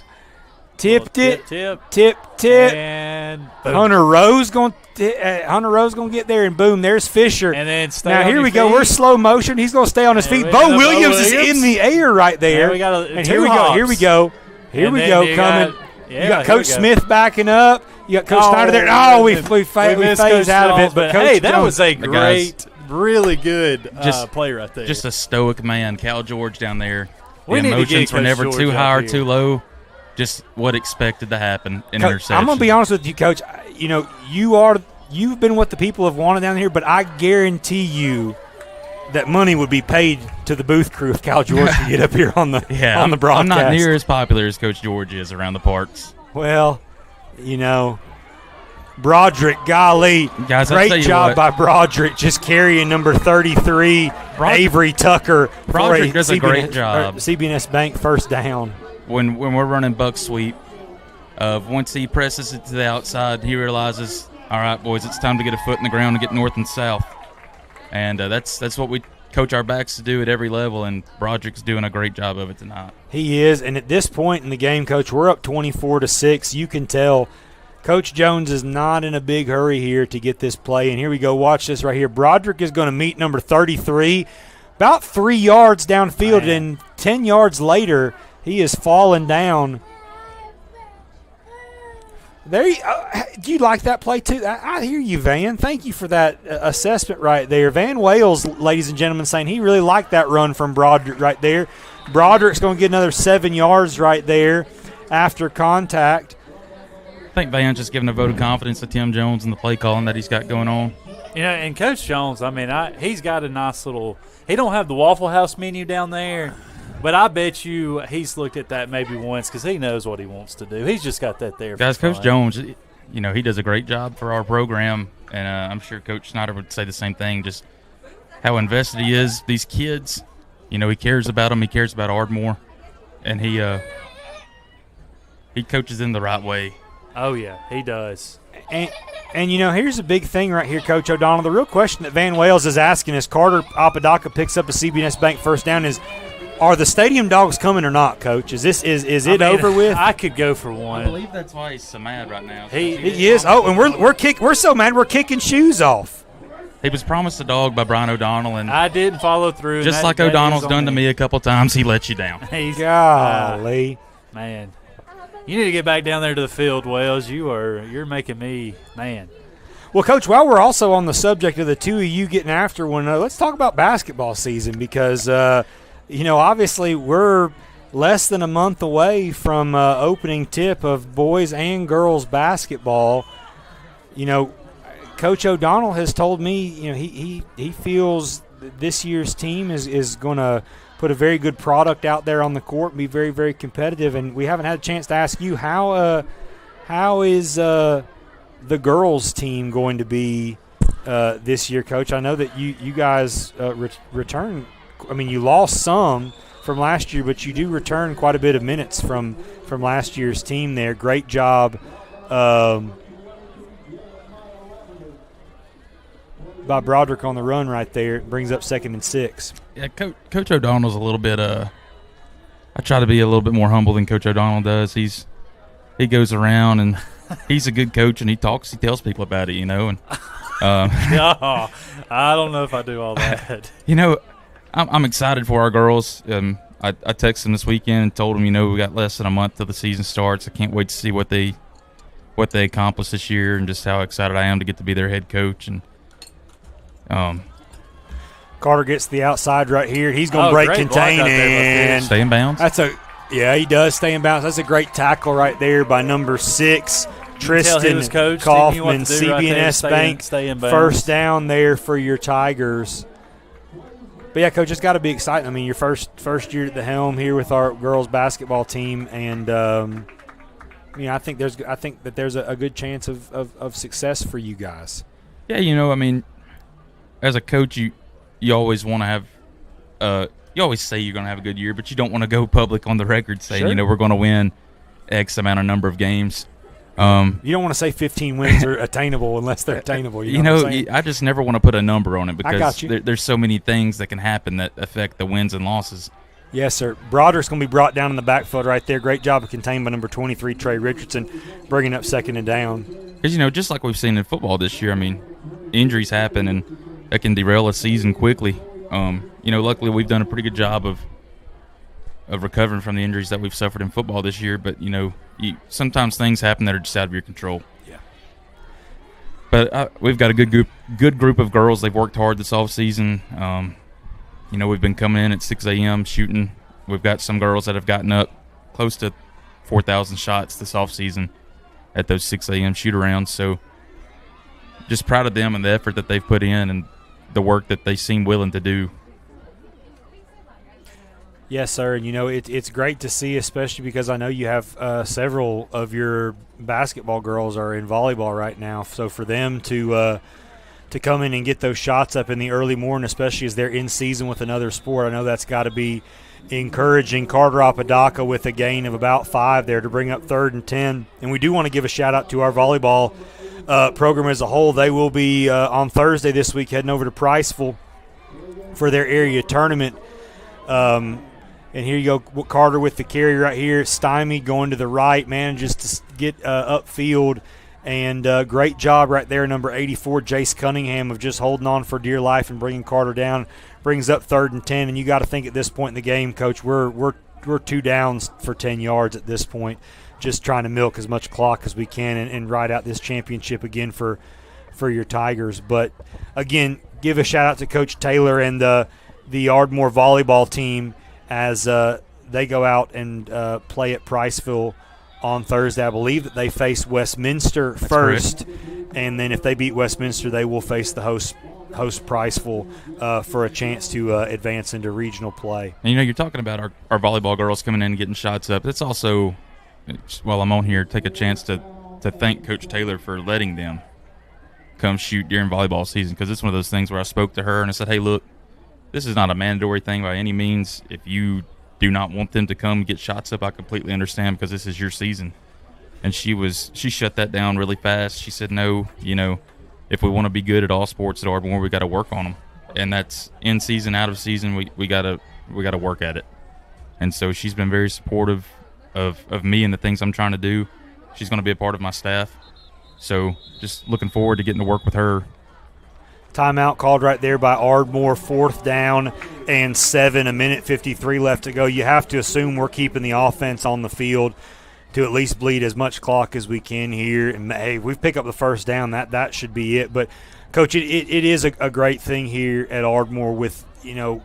Tipped it. Tip. And boom. Hunter Rowe's going to get there, and boom, there's Fisher. And then now here we go. We're slow motion. He's going to stay on his feet. Bo Williams is in the air right there. And here we go. Here we go. Coming. You got Coach Smith backing up. You got Coach Snyder there. Oh, we phased out of it. But hey, that was a great, really good play right there. Just a stoic man, Cal George down there. The We need to emotions get were never Coach too George high or out too low. Just what expected to happen in interception. I'm going to be honest with you, Coach. You've been what the people have wanted down here, but I guarantee you that money would be paid to the booth crew if Cal George could get up here on the broadcast. I'm not near as popular as Coach George is around the parts. Well, Broderick, golly, guys, great job by Broderick just carrying number 33, Avery Tucker. Broderick does a great job. CBNS Bank first down. When we're running buck sweep, once he presses it to the outside, he realizes, all right, boys, it's time to get a foot in the ground and get north and south. And that's what we coach our backs to do at every level, and Broderick's doing a great job of it tonight. He is, and at this point in the game, Coach, we're up 24-6. You can tell Coach Jones is not in a big hurry here to get this play. And here we go. Watch this right here. Broderick is going to meet number 33 about 3 yards downfield, and 10 yards later – he is falling down. Do you like that play too? I hear you, Van. Thank you for that assessment right there. Van Wales, ladies and gentlemen, saying he really liked that run from Broderick right there. Broderick's going to get another 7 yards right there after contact. I think Van's just giving a vote of confidence to Tim Jones and the play calling that he's got going on. And Coach Jones, he's got a nice little – he don't have the Waffle House menu down there. But I bet you he's looked at that maybe once because he knows what he wants to do. He's just got that there. Guys, Coach Jones, he does a great job for our program, and I'm sure Coach Snyder would say the same thing, just how invested he is. These kids, he cares about them. He cares about Ardmore, and he coaches in the right way. Oh, yeah, he does. And, here's a big thing right here, Coach O'Donnell. The real question that Van Wales is asking as Carter Apodaca picks up a CBNS Bank first down is, are the Stadium Dogs coming or not, Coach? Is it over with? I could go for one. I believe that's why he's so mad right now. He is. Oh, and we're so mad we're kicking shoes off. He was promised a dog by Brian O'Donnell, and I didn't follow through. Just like O'Donnell's done to me a couple times, he let you down. Golly. Man. You need to get back down there to the field, Wells. You're making me, man. Well, Coach, while we're also on the subject of the two of you getting after one another, let's talk about basketball season because, obviously we're less than a month away from opening tip of boys and girls basketball. Coach O'Donnell has told me, he feels this year's team is going to put a very good product out there on the court and be very, very competitive. And we haven't had a chance to ask you how is the girls team going to be this year, Coach? I know that you guys return. I mean, you lost some from last year, but you do return quite a bit of minutes from last year's team there. Great job by Broderick on the run right there. It brings up 2nd and 6. Yeah, Coach O'Donnell's a little bit I try to be a little bit more humble than Coach O'Donnell does. He goes around and he's a good coach and he tells people about it, and I don't know if I do all that. I'm excited for our girls. I texted them this weekend and told them, we got less than a month till the season starts. I can't wait to see what they accomplish this year and just how excited I am to get to be their head coach. And Carter gets the outside right here. He's going to break contain and stay in bounds. He does stay in bounds. That's a great tackle right there by number 6, Tristan Kaufman, CBNS Bank. Stay in bounds. First down there for your Tigers. But yeah, Coach, it's got to be exciting. I mean, your first year at the helm here with our girls basketball team, and I think that there's a good chance of success for you guys. Yeah, as a coach, you always want to have you always say you're going to have a good year, but you don't want to go public on the record saying, sure, we're going to win X amount of number of games. You don't want to say 15 wins are attainable unless they're attainable. I just never want to put a number on it because I got there's so many things that can happen that affect the wins and losses. Yes, sir. Broderick's going to be brought down in the backfield right there. Great job of contained by number 23, Trey Richardson, bringing up 2nd and down. Because, just like we've seen in football this year, injuries happen and that can derail a season quickly. Luckily we've done a pretty good job of recovering from the injuries that we've suffered in football this year. But, sometimes things happen that are just out of your control. Yeah. But we've got a good group of girls. They've worked hard this offseason. We've been coming in at 6 a.m. shooting. We've got some girls that have gotten up close to 4,000 shots this offseason at those 6 a.m. shoot-arounds. So just proud of them and the effort that they've put in and the work that they seem willing to do. Yes, sir. And, it's great to see, especially because I know you have several of your basketball girls are in volleyball right now. So for them to come in and get those shots up in the early morning, especially as they're in season with another sport, I know that's got to be encouraging. Carter Apodaca with a gain of about 5 there to bring up 3rd and 10. And we do want to give a shout-out to our volleyball program as a whole. They will be on Thursday this week heading over to Priceville for their area tournament. And here you go, Carter with the carry right here. Stymie going to the right, manages to get upfield. And great job right there, number 84, Jace Cunningham, of just holding on for dear life and bringing Carter down. Brings up 3rd and 10. And you got to think at this point in the game, Coach, we're 2 downs for 10 yards at this point, just trying to milk as much clock as we can and ride out this championship again for your Tigers. But, again, give a shout-out to Coach Taylor and the Ardmore volleyball team as they go out and play at Priceville on Thursday. I believe that they face Westminster first, and then if they beat Westminster, they will face the host Priceville for a chance to advance into regional play. And, you're talking about our volleyball girls coming in and getting shots up. It's also, while I'm on here, take a chance to thank Coach Taylor for letting them come shoot during volleyball season, because it's one of those things where I spoke to her and I said, hey, look, this is not a mandatory thing by any means. If you do not want them to come get shots up, I completely understand, because this is your season. and she shut that down really fast. She said, no, if we want to be good at all sports at Ardmore, we got to work on them, and that's in season, out of season. We gotta work at it. And so she's been very supportive of me and the things I'm trying to do. She's going to be a part of my staff. So just looking forward to getting to work with her. Timeout called right there by Ardmore, 4th down and 7, 1:53 left to go. You have to assume we're keeping the offense on the field to at least bleed as much clock as we can here. And, hey, we pick up the first down. That should be it. But, Coach, it is a great thing here at Ardmore with,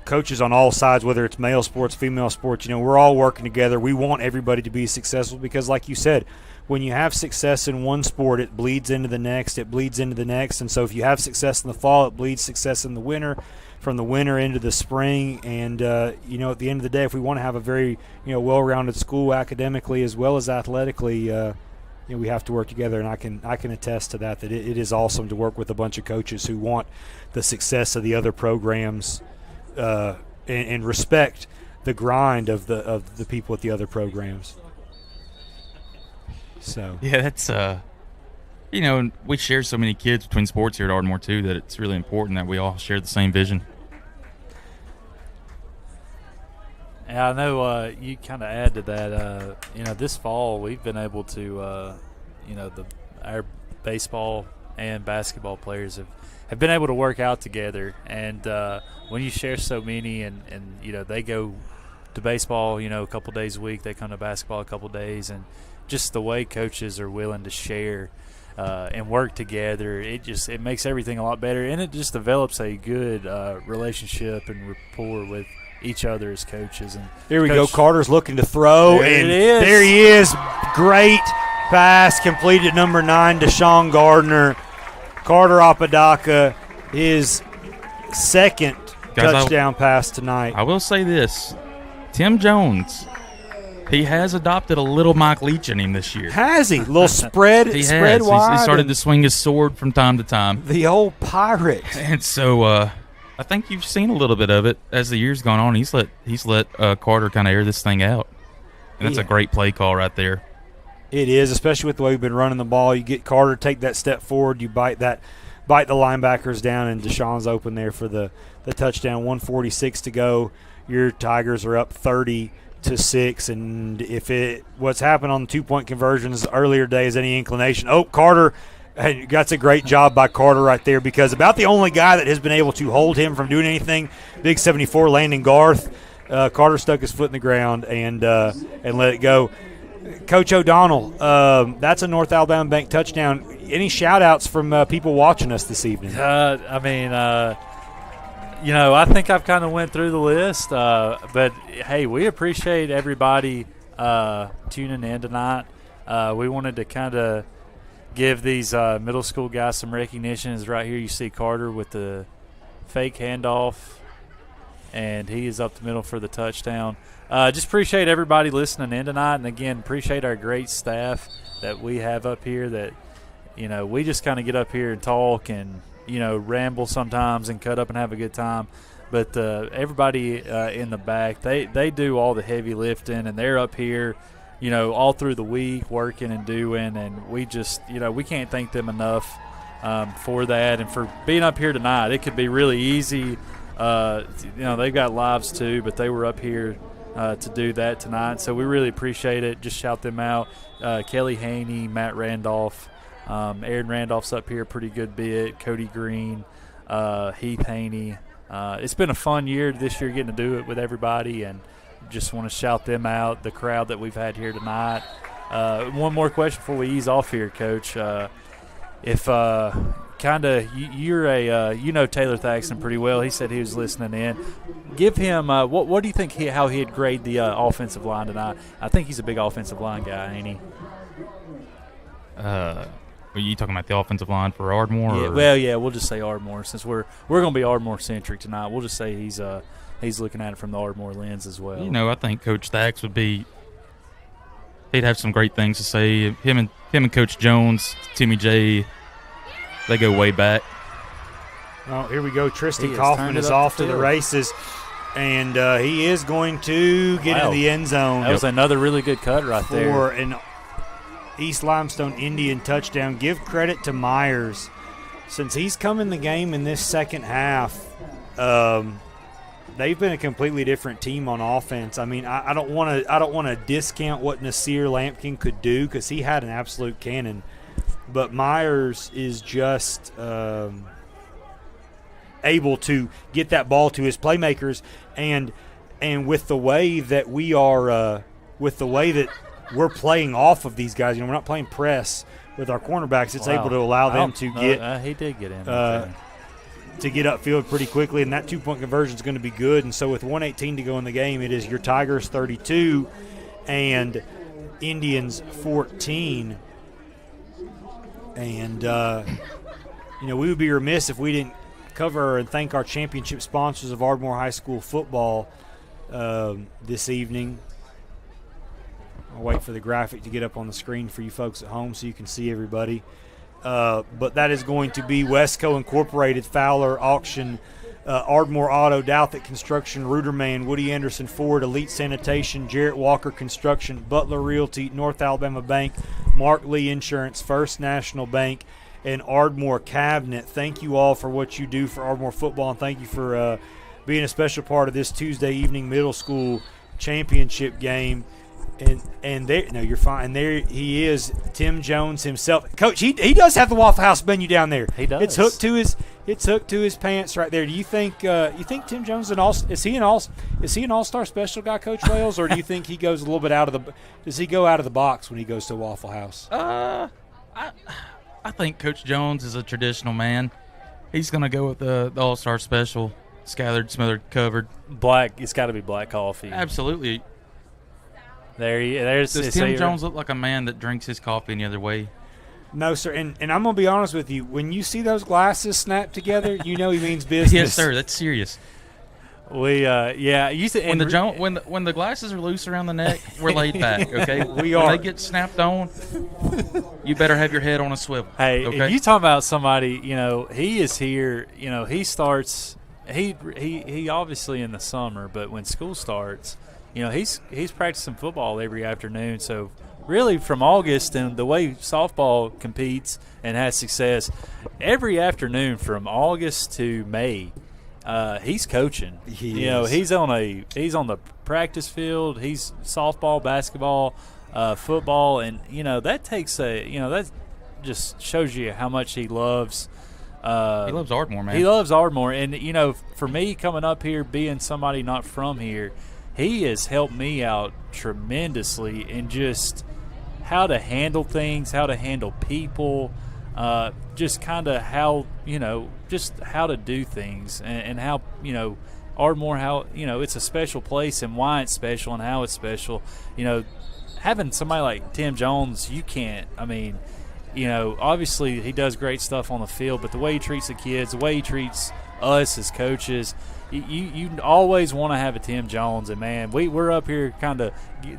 coaches on all sides, whether it's male sports, female sports. We're all working together. We want everybody to be successful because, like you said, when you have success in one sport, it bleeds into the next. And so if you have success in the fall, it bleeds success in the winter, from the winter into the spring. And, at the end of the day, if we want to have a very, well-rounded school academically as well as athletically, we have to work together. And I can attest to that it is awesome to work with a bunch of coaches who want the success of the other programs and respect the grind of the people at the other programs. So yeah, that's and we share so many kids between sports here at Ardmore too that it's really important that we all share the same vision. Yeah, I know you kind of add to that. This fall we've been able to, our baseball and basketball players have been able to work out together. And when you share so many, and they go to baseball, a couple days a week, they come to basketball a couple days, and just the way coaches are willing to share and work together, it makes everything a lot better, and it just develops a good relationship and rapport with each other as coaches. And here we go. Carter's looking to throw, there he is. Great pass completed, number 9, Deshaun Gardner. Carter Apodaca, his second touchdown pass tonight. I will say this: Tim Jones, he has adopted a little Mike Leach in him this year. Has he? A little spread wide. He started to swing his sword from time to time. The old pirate. And so I think you've seen a little bit of it as the year's gone on. He's let Carter kind of air this thing out. And that's a great play call right there. It is, especially with the way we've been running the ball. You get Carter to take that step forward, you bite the linebackers down, and Deshaun's open there for the touchdown. 1:46 to go. Your Tigers are up 30-6, and if what's happened on the 2-point conversions earlier today is any inclination, Carter, that's a great job by Carter right there, because about the only guy that has been able to hold him from doing anything, big 74 Landon Garth, Carter stuck his foot in the ground and let it go. Coach O'Donnell, that's a North Alabama Bank touchdown. Any shout-outs from people watching us this evening? I think I've kind of went through the list, but, hey, we appreciate everybody tuning in tonight. We wanted to kind of give these middle school guys some recognition. Right here you see Carter with the fake handoff, and he is up the middle for the touchdown. Just appreciate everybody listening in tonight, and, again, appreciate our great staff that we have up here that, we just kind of get up here and talk and, ramble sometimes and cut up and have a good time. But everybody in the back, they do all the heavy lifting, and they're up here, all through the week working and doing, and we just, we can't thank them enough for that and for being up here tonight. It could be really easy. They've got lives too, but they were up here to do that tonight. So we really appreciate it. Just shout them out. Kelly Haney, Matt Randolph, Aaron Randolph's up here a pretty good bit, Cody Green, Heath Haney. It's been a fun year this year getting to do it with everybody, and just want to shout them out, the crowd that we've had here tonight. One more question before we ease off here, Coach. If you're Taylor Thaxton pretty well. He said he was listening in. Give him what do you think how he'd grade the offensive line tonight? I think he's a big offensive line guy, ain't he? Are you talking about the offensive line for Ardmore? Yeah, well, we'll just say Ardmore since we're going to be Ardmore centric tonight. We'll just say he's looking at it from the Ardmore lens as well. I think Coach Thax he'd have some great things to say. Him and Coach Jones, Timmy J, they go way back. Well, here we go. Tristan Kaufman is off to the races, and he is going to get into the end zone. That was another really good cut right there. East Limestone Indian touchdown. Give credit to Myers. Since he's come in the game in this second half, they've been a completely different team on offense. I mean, I don't want to discount what Nasir Lampkin could do because he had an absolute cannon, but Myers is just able to get that ball to his playmakers, and with the way that we are, with the way that we're playing off of these guys, we're not playing press with our cornerbacks. It's able to allow them to get. He did get in. To get upfield pretty quickly, and that 2-point conversion is going to be good. And so with 1:18 to go in the game, it is your Tigers 32 and Indians 14. And, we would be remiss if we didn't cover and thank our championship sponsors of Ardmore High School football this evening. I'll wait for the graphic to get up on the screen for you folks at home so you can see everybody. But that is going to be Westco Incorporated, Fowler Auction, Ardmore Auto, Douthit Construction, Ruderman, Woody Anderson Ford, Elite Sanitation, Jarrett Walker Construction, Butler Realty, North Alabama Bank, Mark Lee Insurance, First National Bank, and Ardmore Cabinet. Thank you all for what you do for Ardmore football, and thank you for being a special part of this Tuesday evening middle school championship game. And there, no, you're fine. And there he is, Tim Jones himself, Coach. He does have the Waffle House menu down there. He does. It's hooked to his pants right there. Do you think Tim Jones is he an all-star special guy, Coach Wales, or do you think he goes a little bit does he go out of the box when he goes to Waffle House? I think Coach Jones is a traditional man. He's gonna go with the all-star special, scattered, smothered, covered. Black. It's got to be black coffee. There's Does Tim Jones look like a man that drinks his coffee any other way? No, sir. And I'm going to be honest with you. When you see those glasses snapped together, you know he means business. Yes, sir. That's serious. We when the glasses are loose around the neck, we're laid back. Okay, when they get snapped on, you better have your head on a swivel. Hey, okay? if you talk about somebody, he is here. He starts. He obviously in the summer, but when school starts, he's practicing football every afternoon. So really, from August and the way softball competes and has success, every afternoon from August to May. He's coaching. He's on the practice field. He's softball, basketball, football, and that takes that just shows you how much he loves. He loves Ardmore, man. He loves Ardmore, and for me coming up here, being somebody not from here, he has helped me out tremendously in just how to handle things, how to handle people. Just kind of how just how to do things, and how Ardmore, how it's a special place and why it's special and how it's special. Having somebody like Tim Jones, you can't. I mean, obviously he does great stuff on the field, but the way he treats the kids, the way he treats us as coaches, you always want to have a Tim Jones. And man, we're up here kind of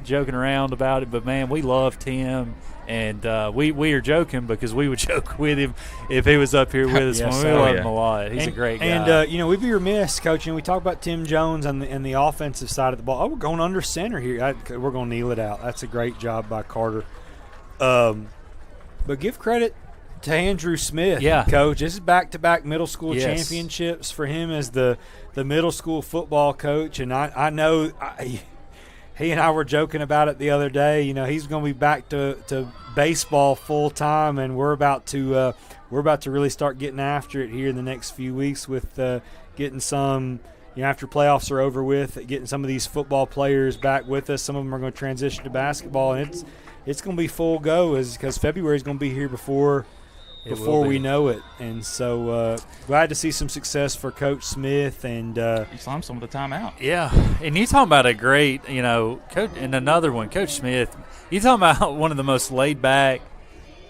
joking around about it, but man, we love Tim. And we are joking because we would joke with him if he was up here with us. Yes, we love him a lot. He's a great guy. And we'd be remiss, Coach. We talk about Tim Jones and the offensive side of the ball. Oh, we're going under center here. We're going to kneel it out. That's a great job by Carter. But give credit to Andrew Smith, Coach. This is back-to-back middle school championships for him as the middle school football coach. And I know he and I were joking about it the other day. He's going to be back to baseball full time, and we're about to really start getting after it here in the next few weeks with getting some. After playoffs are over with, getting some of these football players back with us. Some of them are going to transition to basketball, and it's going to be full go because February is going to be here before we know it. And so glad to see some success for Coach Smith. And he slammed some of the timeout. Yeah, and you talking about a great, coach, and another one, Coach Smith. You talking about one of the most laid back,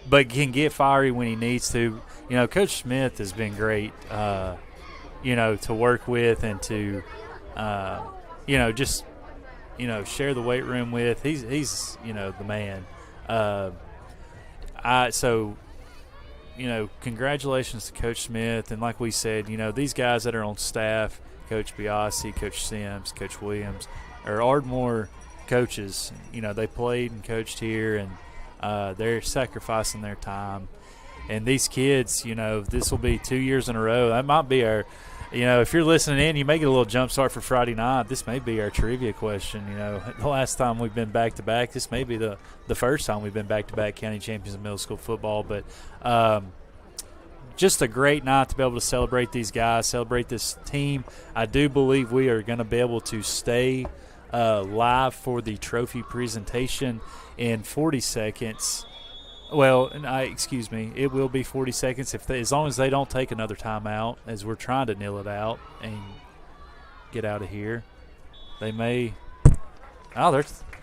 but can get fiery when he needs to. Coach Smith has been great, to work with and to, just, share the weight room with. He's the man. Congratulations to Coach Smith. And like we said, these guys that are on staff, Coach Biasi, Coach Sims, Coach Williams, are Ardmore coaches. They played and coached here, and They're sacrificing their time. And these kids, this will be 2 years in a row. That might be our – if you're listening in, you may get a little jump start for Friday night. This may be our trivia question. The last time we've been back-to-back, this may be the first time we've been back-to-back county champions in middle school football. But just a great night to be able to celebrate these guys, celebrate this team. I do believe we are going to be able to stay live for the trophy presentation in 40 seconds. Well, excuse me, it will be 40 seconds as long as they don't take another timeout as we're trying to nil it out and get out of here. They may – there's –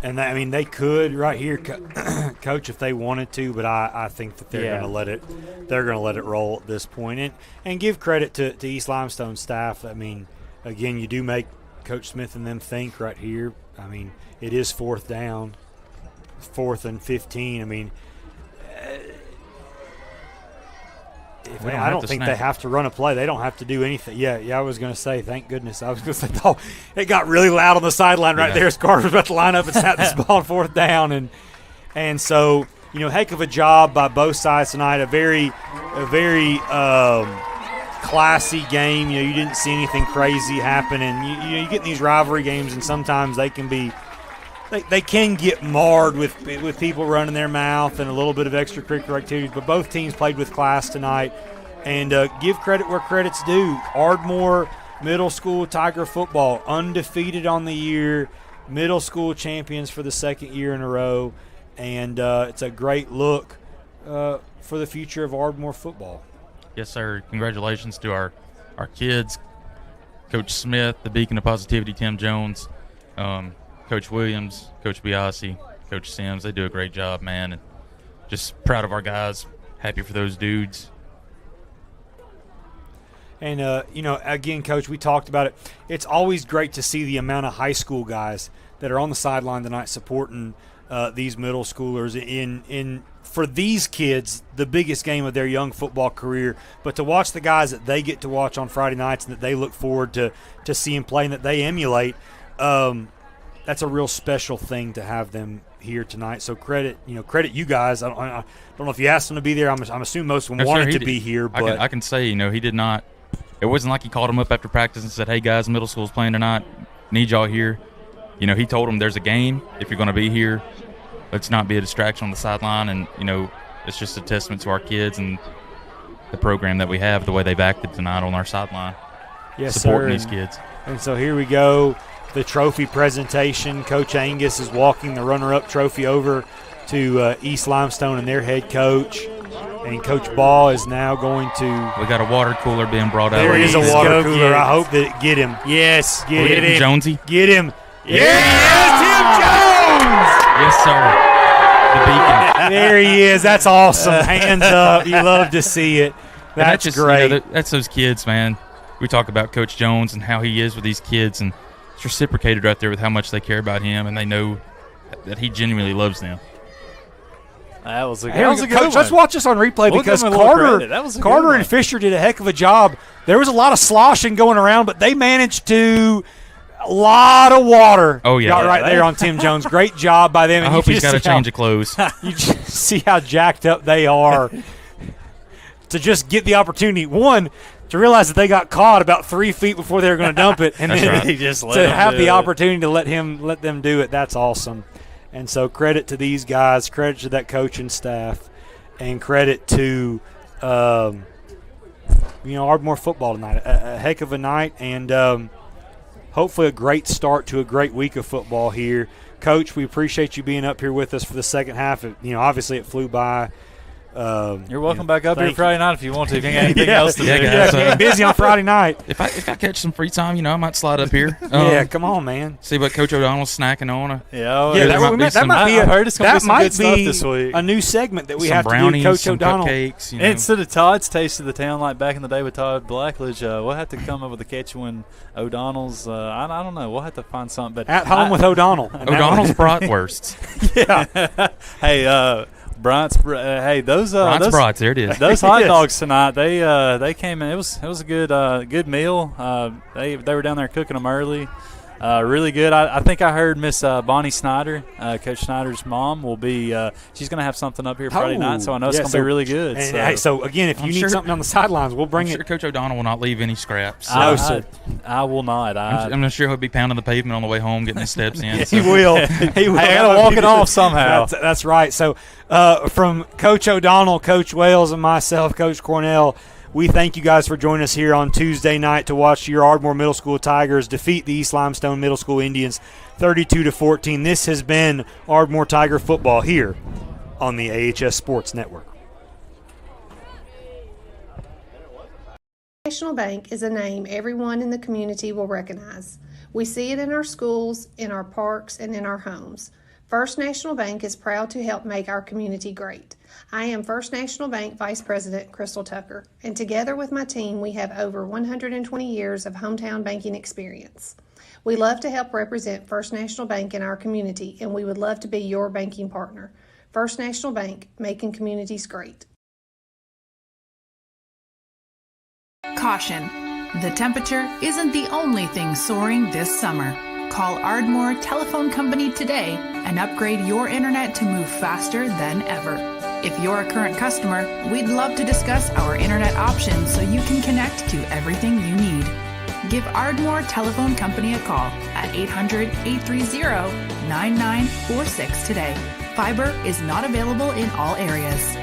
And they could right here, Coach, if they wanted to, but I think that they're going to let it. They're going to let it roll at this point, and give credit to East Limestone staff. Again, you do make Coach Smith and them think right here. It is 4th down, 4th and 15. I don't think they have to run a play. They don't have to do anything. Yeah, I was going to say, thank goodness. I was going to say, it got really loud on the sideline right there as Carter was about to line up and snap this ball on 4th down. And so, heck of a job by both sides tonight. A very classy game. You didn't see anything crazy happen. And, you get in these rivalry games, and sometimes they can be – They can get marred with people running their mouth and a little bit of extracurricular activities, but both teams played with class tonight. And give credit where credit's due. Ardmore Middle School Tiger football, undefeated on the year, middle school champions for the 2nd year in a row. And it's a great look for the future of Ardmore football. Yes, sir. Congratulations to our kids, Coach Smith, the beacon of positivity, Tim Jones, Coach Williams, Coach Biasi, Coach Sims. They do a great job, man. And just proud of our guys. Happy for those dudes. And, again, Coach, we talked about it. It's always great to see the amount of high school guys that are on the sideline tonight supporting these middle schoolers in for these kids, the biggest game of their young football career. But to watch the guys that they get to watch on Friday nights and that they look forward to seeing play and that they emulate, that's a real special thing to have them here tonight. So credit you guys. I don't know if you asked them to be there. I'm assuming most of them wanted to be here. But I can say, he did not. It wasn't like he called them up after practice and said, "Hey guys, middle school's playing tonight. Need y'all here." He told them there's a game. If you're going to be here, let's not be a distraction on the sideline. And it's just a testament to our kids and the program that we have, the way they've acted tonight on our sideline, supporting these kids. And so here we go. The trophy presentation. Coach Angus is walking the runner-up trophy over to East Limestone and their head coach. And Coach Ball is now going to – We got a water cooler being brought out. There is a water cooler. I hope that get him. Yes. Get him. Jonesy. Get him. Yes, Tim Jones! Yes, sir. The beacon. There he is. That's awesome. Hands up. You love to see it. That's great. That's those kids, man. We talk about Coach Jones and how he is with these kids, and it's reciprocated right there with how much they care about him, and they know that he genuinely loves them. That was a good Coach, one. let's watch this on replay because Carter and Fisher did a heck of a job. There was a lot of sloshing going around, but they managed to a lot of water. Oh, yeah. Got right there on Tim Jones. Great job by them. I hope he's got a change of clothes. You just see how jacked up they are to just get the opportunity. One, to realize that they got caught about 3 feet before they were going to dump it, and then they just to have the opportunity to let them do it. That's awesome. And so credit to these guys, credit to that coaching staff, and credit to Ardmore football tonight. A heck of a night, and hopefully a great start to a great week of football here. Coach, we appreciate you being up here with us for the second half. Obviously it flew by. You're welcome back up here Friday night if you want to. If you got anything else to do. Guys, busy on Friday night. If I catch some free time, I might slide up here. Come on, man. See what Coach O'Donnell's snacking on. That might be this week. A new segment that we some have brownies, to do. Coach some O'Donnell. Cupcakes, Instead of Todd's Taste of the Town, like back in the day with Todd Blackledge, we'll have to come up with a catch when O'Donnell's. I don't know. We'll have to find something. But at home with O'Donnell. O'Donnell's bratwursts. Yeah. Hey. Bryant's, those brats, there it is. Those hot dogs tonight. They came in. It was a good meal. They were down there cooking them early. Really good. I think I heard Miss Bonnie Snyder, Coach Snyder's mom, will be she's going to have something up here Friday night, so I know it's going to be really good. And so again, if you need something on the sidelines, we'll bring I'm it. sure Coach O'Donnell will not leave any scraps. No, sir. I will not. I'm not sure he'll be pounding the pavement on the way home, getting his steps in. He will. He will. I got to walk it off somehow. That's right. So from Coach O'Donnell, Coach Wales, and myself, Coach Cornell, we thank you guys for joining us here on Tuesday night to watch your Ardmore Middle School Tigers defeat the East Limestone Middle School Indians 32-14. This has been Ardmore Tiger football here on the AHS Sports Network. National Bank is a name everyone in the community will recognize. We see it in our schools, in our parks, and in our homes. First National Bank is proud to help make our community great. I am First National Bank Vice President Crystal Tucker, and together with my team, we have over 120 years of hometown banking experience. We love to help represent First National Bank in our community, and we would love to be your banking partner. First National Bank, making communities great. Caution. The temperature isn't the only thing soaring this summer. Call Ardmore Telephone Company today and upgrade your internet to move faster than ever. If you're a current customer, we'd love to discuss our internet options so you can connect to everything you need. Give Ardmore Telephone Company a call at 800-830-9946 today. Fiber is not available in all areas.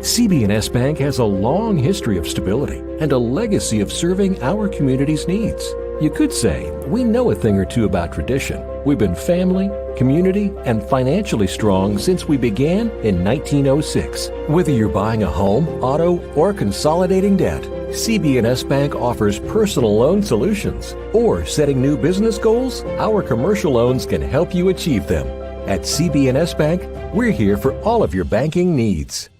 CB&S Bank has a long history of stability and a legacy of serving our community's needs. You could say we know a thing or two about tradition. We've been family, community, and financially strong since we began in 1906. Whether you're buying a home, auto, or consolidating debt, CB&S Bank offers personal loan solutions. Or setting new business goals, our commercial loans can help you achieve them. At CB&S Bank, we're here for all of your banking needs.